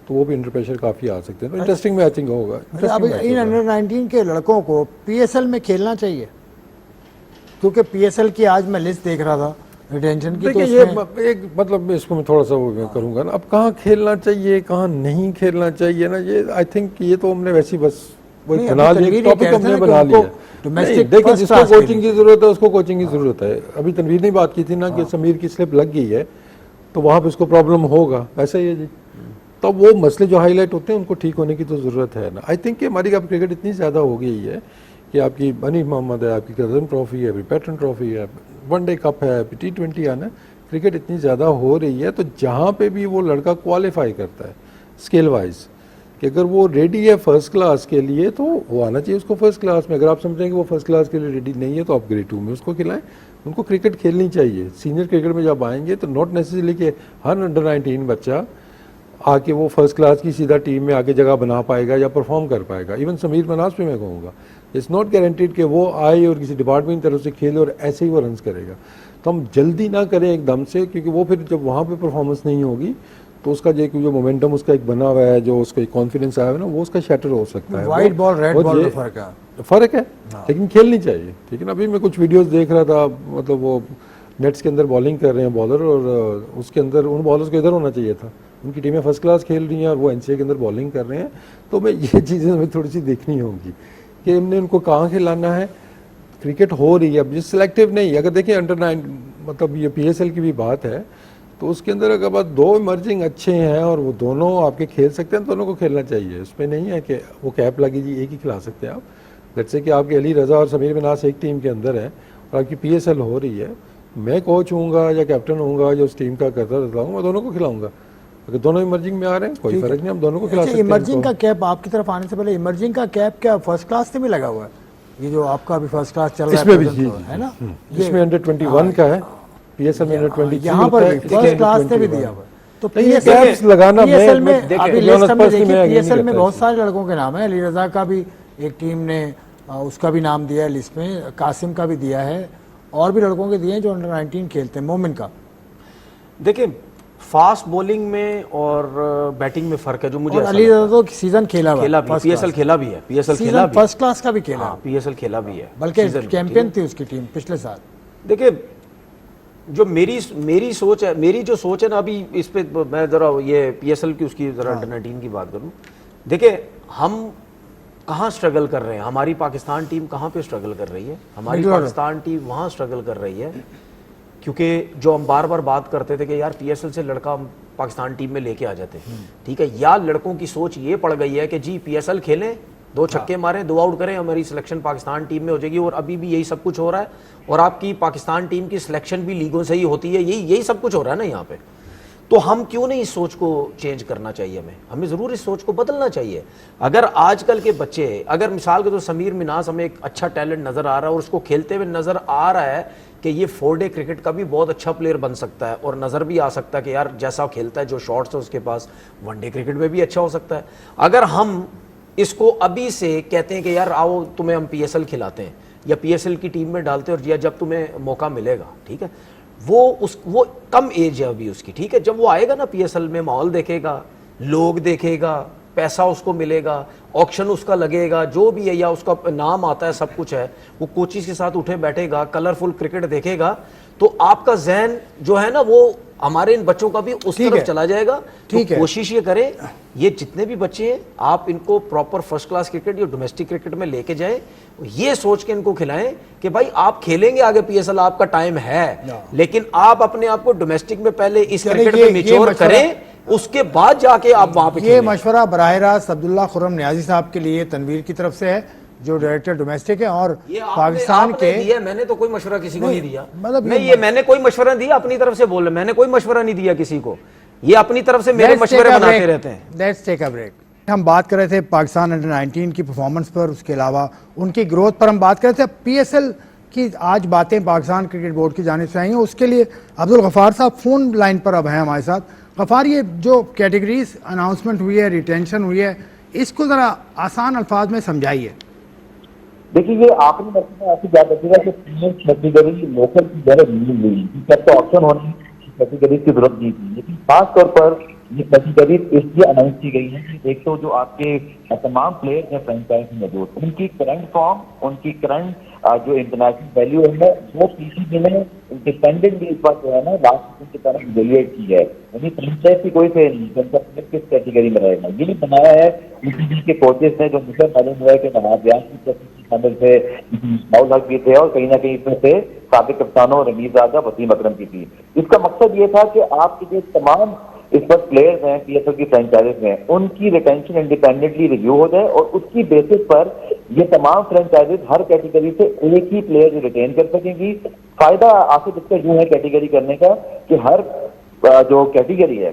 تو وہ بھی انڈر پریشر کافی آ سکتے ہیں. تو انٹرسٹنگ میچنگ ہوگا. اب ان انڈر 19 کے لڑکوں کو پی ایس ایل میں کھیلنا چاہیے, کیونکہ پی ایس ایل کی آج میں لسٹ دیکھ رہا تھا ریٹینشن کی. دیکھیں یہ ایک مطلب اس کو میں تھوڑا سا وہ کروں گا نا, اب کہاں کھیلنا چاہیے کہاں نہیں کھیلنا چاہیے نا, یہ آئی تھنک یہ تو ہم نے ویسی بس وہ ٹاپک ہم نے بنا لیا. دیکھیں جس کو کوچنگ کی ضرورت ہے اس کو کوچنگ کی ضرورت ہے. ابھی تنویر نے بات کی تھی نا کہ سمیر کی سلپ لگ گئی ہے تو وہاں پہ اس کو پرابلم ہوگا, ایسا ہی ہے جی. تو وہ مسئلے جو ہائی لائٹ ہوتے ہیں ان کو ٹھیک ہونے کی تو ضرورت ہے نا. آئی تھنک کہ ہماری اب کرکٹ اتنی زیادہ ہو گئی ہے کہ آپ کی حنیف محمد ہے, آپ کی کرزن ٹرافی ہے, پیٹرن ٹرافی ہے, ون ڈے کپ ہے, T20 آنا, کرکٹ اتنی زیادہ ہو رہی ہے. تو جہاں پہ بھی وہ لڑکا کوالیفائی کرتا ہے اسکل وائز کہ اگر وہ ریڈی ہے فرسٹ کلاس کے لیے تو وہ آنا چاہیے اس کو فرسٹ کلاس میں. اگر آپ سمجھیں کہ وہ فرسٹ کلاس کے لیے ریڈی نہیں ہے تو آپ گریڈ 2 میں اس کو کھلائیں. ان کو کرکٹ کھیلنی چاہیے. سینئر کرکٹ میں جب آئیں گے تو ناٹ نیسیسری کہ ہر انڈر 19 بچہ آ کے وہ فرسٹ کلاس کی سیدھا ٹیم میں آگے جگہ بنا پائے گا یا پرفارم کر پائے گا. ایون سمیر مناز پہ میں کہوں گا اٹس ناٹ گارنٹیڈ کہ وہ آئے اور کسی ڈپارٹمنٹ کی طرف سے کھیلے اور ایسے ہی وہ رنز کرے گا. تو ہم جلدی نہ کریں ایک دم سے, کیونکہ وہ پھر جب وہاں پہ پرفارمنس نہیں ہوگی تو اس کا جو مومنٹم اس کا ایک بنا ہوا ہے, جو اس کا ایک کانفیڈنس آیا ہے نا, وہ اس کا شیٹر ہو سکتا ہے. وائٹ بال ریڈ بال میں فرق ہے لیکن کھیلنی چاہیے. ٹھیک ہے نا. ابھی میں کچھ ویڈیوز دیکھ رہا تھا, مطلب وہ نیٹس کے اندر بالنگ کر رہے ہیں بالر, اور اس کے اندر ان بالرز کو ادھر ہونا چاہیے تھا. ان کی ٹیمیں فرسٹ کلاس کھیل رہی ہیں اور وہ این سی اے کے اندر بالنگ کر رہے ہیں. تو میں یہ چیزیں ہمیں تھوڑی سی دیکھنی ہوں گی کہ ہم نے ان کو کہاں کھلانا ہے. کرکٹ ہو رہی ہے اب سلیکٹیو نہیں. اگر دیکھیں انڈر 9 مطلب یہ پی ایس ایل کی بھی بات ہے تو اس کے اندر اگر بس 2 ایمرجنگ اچھے ہیں اور وہ دونوں آپ کے کھیل سکتے ہیں، دونوں کو کھیلنا چاہیے. اس میں نہیں ہے کہ وہ کیپ لگی جی ایک ہی کھلا سکتے ہیں آپ. جیسے کہ آپ کے علی رضا اور سمیر مناس ایک ٹیم کے اندر ہیں اور آپ کی پی ایس ایل ہو رہی ہے، میں کوچ ہوں گا یا کیپٹن ہوں گا جو اس ٹیم کا کرتا رہتا ہوں، میں دونوں کو کھلاؤں گا. اگر دونوں ایمرجنگ میں آ رہے ہیں کوئی فرق نہیں، ہم دونوں کو کھلا سکتے ہیں. ایمرجنگ کا کیپ آپ کی طرف آنے سے پہلے ایمرجنگ کا کیپ کیا فرسٹ کلاس سے بھی لگا ہوا ہے؟ یہ جو آپ کا ابھی فرسٹ کلاس چل رہا اس میں بھی ہے نا، اس میں انڈر 21 کا ہے، پی ایس ایل میں انڈر 23 یہاں پر بھی فرسٹ کلاس سے بھی دیا ہوا ہے. تو پی ایس ایل میں ابھی لسٹ ہم نے دیکھی، پی ایس ایل میں بہت سارے لڑکوں کے نام ہیں. علی رضا کا بھی ایک ٹیم نے اس کا بھی نام دیا ہے لسٹ میں، قاسم کا بھی دیا ہے، اور بھی لڑکوں کے دیے ہیں جو انڈر 19 کھیلتے ہیں. مومن کا دیکھیں فاسٹ بولنگ میں اور بیٹنگ میں فرق ہے جو مجھے علی رضا تو سیزن کھیلا بھی، پی ایس ایل کھیلا بھی ہے، پی ایس ایل کھیلا بھی، فرسٹ کلاس کا بھی کھیلا، پی ایس ایل کھیلا بھی ہے، بلکہ چیمپئن تھی اس کی ٹیم پچھلے سال. دیکھیں جو میری سوچ ہے، میری جو سوچ ہے نا، ابھی اس پہ میں ذرا یہ پی ایس ایل کی اس کی ذرا انڈر 19 کی بات کروں. دیکھیں ہم کہاں سٹرگل کر رہے ہیں، ہماری پاکستان ٹیم کہاں پہ سٹرگل کر رہی ہے؟ ہماری پاکستان ٹیم وہاں سٹرگل کر رہی ہے کیونکہ جو ہم بار بار بات کرتے تھے کہ یار پی ایس ایل سے لڑکا ہم پاکستان ٹیم میں لے کے آ جاتے ہیں، ٹھیک ہے، یا لڑکوں کی سوچ یہ پڑ گئی ہے کہ جی پی ایس ایل کھیلیں، 2 چھکے ماریں، 2 آؤٹ کریں، ہماری سلیکشن پاکستان ٹیم میں ہو جائے گی. اور ابھی بھی یہی سب کچھ ہو رہا ہے، اور آپ کی پاکستان ٹیم کی سلیکشن بھی لیگوں سے ہی ہوتی ہے، یہی سب کچھ ہو رہا ہے نا یہاں پہ. تو ہم کیوں نہیں اس سوچ کو چینج کرنا چاہیے؟ ہمیں ضرور اس سوچ کو بدلنا چاہیے. اگر آج کل کے بچے، اگر مثال کے تو سمیر مناس ہمیں ایک اچھا ٹیلنٹ نظر آ رہا ہے اور اس کو کھیلتے ہوئے نظر آ رہا ہے کہ یہ 4 ڈے کرکٹ کا بھی بہت اچھا پلیئر بن سکتا ہے، اور نظر بھی آ سکتا ہے کہ یار جیسا کھیلتا ہے، جو شاٹس ہے اس کے پاس، 1 ڈے کرکٹ میں بھی اچھا ہو سکتا ہے. اگر ہم اس کو ابھی سے کہتے ہیں کہ یار آؤ تمہیں ہم پی ایس ایل کھلاتے ہیں یا پی ایس ایل کی ٹیم میں ڈالتے ہیں، اور جب تمہیں موقع ملے گا، ٹھیک ہے، وہ کم ایج ہے ابھی اس کی، ٹھیک ہے، جب وہ آئے گا نا پی ایس ایل میں، ماحول دیکھے گا، لوگ دیکھے گا، پیسہ اس کو ملے گا، آکشن اس کا لگے گا، جو بھی ہے، یا اس کا نام آتا ہے، سب کچھ ہے، وہ کوچز کے ساتھ اٹھے بیٹھے گا، کلرفل کرکٹ دیکھے گا، تو آپ کا ذہن جو ہے نا وہ ہمارے ان بچوں کا بھی اس طرف چلا جائے گا. تو کوشش یہ کریں، یہ جتنے بھی بچے ہیں آپ ان کو پراپر فرسٹ کلاس کرکٹ یا ڈومیسٹک کرکٹ میں لے کے جائیں، یہ سوچ کے ان کو کھلائیں کہ بھائی آپ کھیلیں گے آگے پی ایس ایل، آپ کا ٹائم ہے، لیکن آپ اپنے آپ کو ڈومیسٹک میں پہلے اس کرکٹ میں میچور کریں، اس کے بعد جا کے آپ وہاں پہ یہ مشورہ براہ راست عبداللہ خرم نیازی صاحب کے لیے تنویر کی طرف سے ہے جو ڈائریکٹر ڈومیسٹک ہے اور پاکستان کے. میں نے تو کوئی مشورہ کسی کو نہیں دیا، میں نے کوئی مشورہ نہیں دیا، اپنی طرف سے بول رہے، میں نے کوئی مشورہ نہیں دیا کسی کو، یہ اپنی طرف سے میرے مشورے بناتے رہتے ہیں. Let's take a break. ہم بات کر رہے تھے پاکستان انڈر 19 کی پرفارمنس پر، اس کے علاوہ ان کی گروتھ پر ہم بات کر رہے تھے. پی ایس ایل کی آج باتیں پاکستان کرکٹ بورڈ کی جانب سے آئی ہیں، اس کے لیے عبدالغفار صاحب فون لائن پر اب ہیں ہمارے ساتھ. غفار، یہ جو کیٹیگریز اناؤنسمنٹ ہوئی ہے، ریٹینشن ہوئی ہے، اس کو ذرا آسان الفاظ میں سمجھائیے. دیکھیے یہ آخری مرتبہ آپ کو یاد رکھے گا کہ 3 کیٹیگری لوکل کی ضرورت نہیں ہوئی، جب تو آپشن ہونے کیٹیگریز کی ضرورت نہیں تھی، لیکن خاص طور پر یہ کیٹیگریز اس لیے اناؤنس کی گئی ہیں کہ ایک تو جو آپ کے تمام پلیئرز ہیں فرینچائز میں موجود، ان کی کرنٹ فارم، ان کی کرنٹ جو انٹرنیشنل ویلیو ہے وہ پی سی بی نے انڈیپینڈنٹلی اس بات جو ہے نا لاسٹ کی طرح ایویلویٹ کی ہے، یعنی فرینچائز کی کوئی سے نہیں کس کیٹیگری میں رہے گا. یہ نہیں بنایا ہے پی سی بی کے کوچز نے، جو مجھے معلوم ہوا ہے کہ نواز ریاض شامل تھے، باؤل حق بھی تھے، اور کہیں نہ کہیں اس میں سے سابق کپتانوں رمیز راجہ، وسیم اکرم کی تھی. اس کا مقصد یہ تھا کہ آپ کے جو تمام اس وقت پلیئرز ہیں پی ایس ایل کی فرینچائزز میں، ان کی ریٹینشن انڈیپینڈنٹلی ریویو ہو جائے، اور اس کی بیسس پر یہ تمام فرینچائزز ہر کیٹیگری سے ایک ہی پلیئر ریٹین کر سکیں گی. فائدہ آخر اس کا یوں ہے کیٹیگری کرنے کا کہ ہر جو کیٹیگری ہے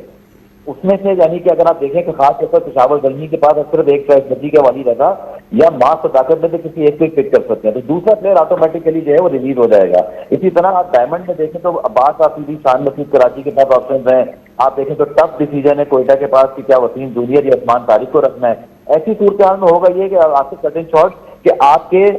اس میں سے، یعنی کہ اگر آپ دیکھیں کہ خاص طور پر پشاور زلمی کے پاس اکثر ایک ٹریک بجی کا والی رہا یا ماں صداقت میں سے کسی ایک کو پک کر سکتے ہیں، تو دوسرا پلیئر آٹومیٹکلی جو ہے وہ ریلیز ہو جائے گا. اسی طرح آپ ڈائمنڈ میں دیکھیں تو عباس آفریدی، شان مسعود کراچی کے پاس آپشنز ہیں. آپ دیکھیں تو ٹف ڈیسیجن ہے کوئٹہ کے پاس کہ کیا وسیم جونیئر یا عثمان طارق کو رکھنا ہے. ایسی صورتحال میں ہوگا یہ کہ آپ سے کٹ شارٹ کہ آپ کے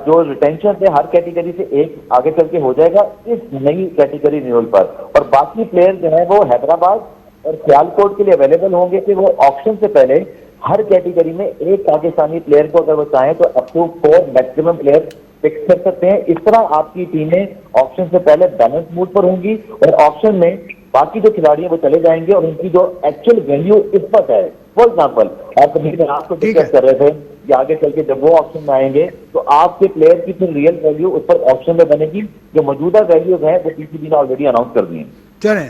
جو ریٹینشن ہے ہر کیٹیگری سے ایک آگے چل کے ہو جائے گا اس نئی کیٹیگری رینیول پر، اور باقی پلیئر جو ہیں وہ حیدرآباد اور سیال کوٹ کے لیے اویلیبل ہوں گے کہ وہ آپشن سے پہلے ہر کیٹیگری میں ایک پاکستانی پلیئر کو اگر وہ چاہیں تو اپ ٹو 4 میکسیمم پلیئر پک کر سکتے ہیں. اس طرح آپ کی ٹیمیں آپشن سے پہلے بیلنس موڈ پر ہوں گی، اور آپشن میں باقی جو کھلاڑی ہیں وہ چلے جائیں گے اور ان کی جو ایکچوئل ویلیو اس وقت ہے. فار ایگزامپل آپ کو ڈسکس کر رہے تھے کہ آگے چل کے جب وہ آپشن میں آئیں گے تو آپ کے پلیئر کی پھر ریئل ویلیو اس پر آپشن میں بنے گی. جو موجودہ ویلیوز ہیں وہ پی سی بی نے آلریڈی اناؤنس کر دی ہیں. چلیں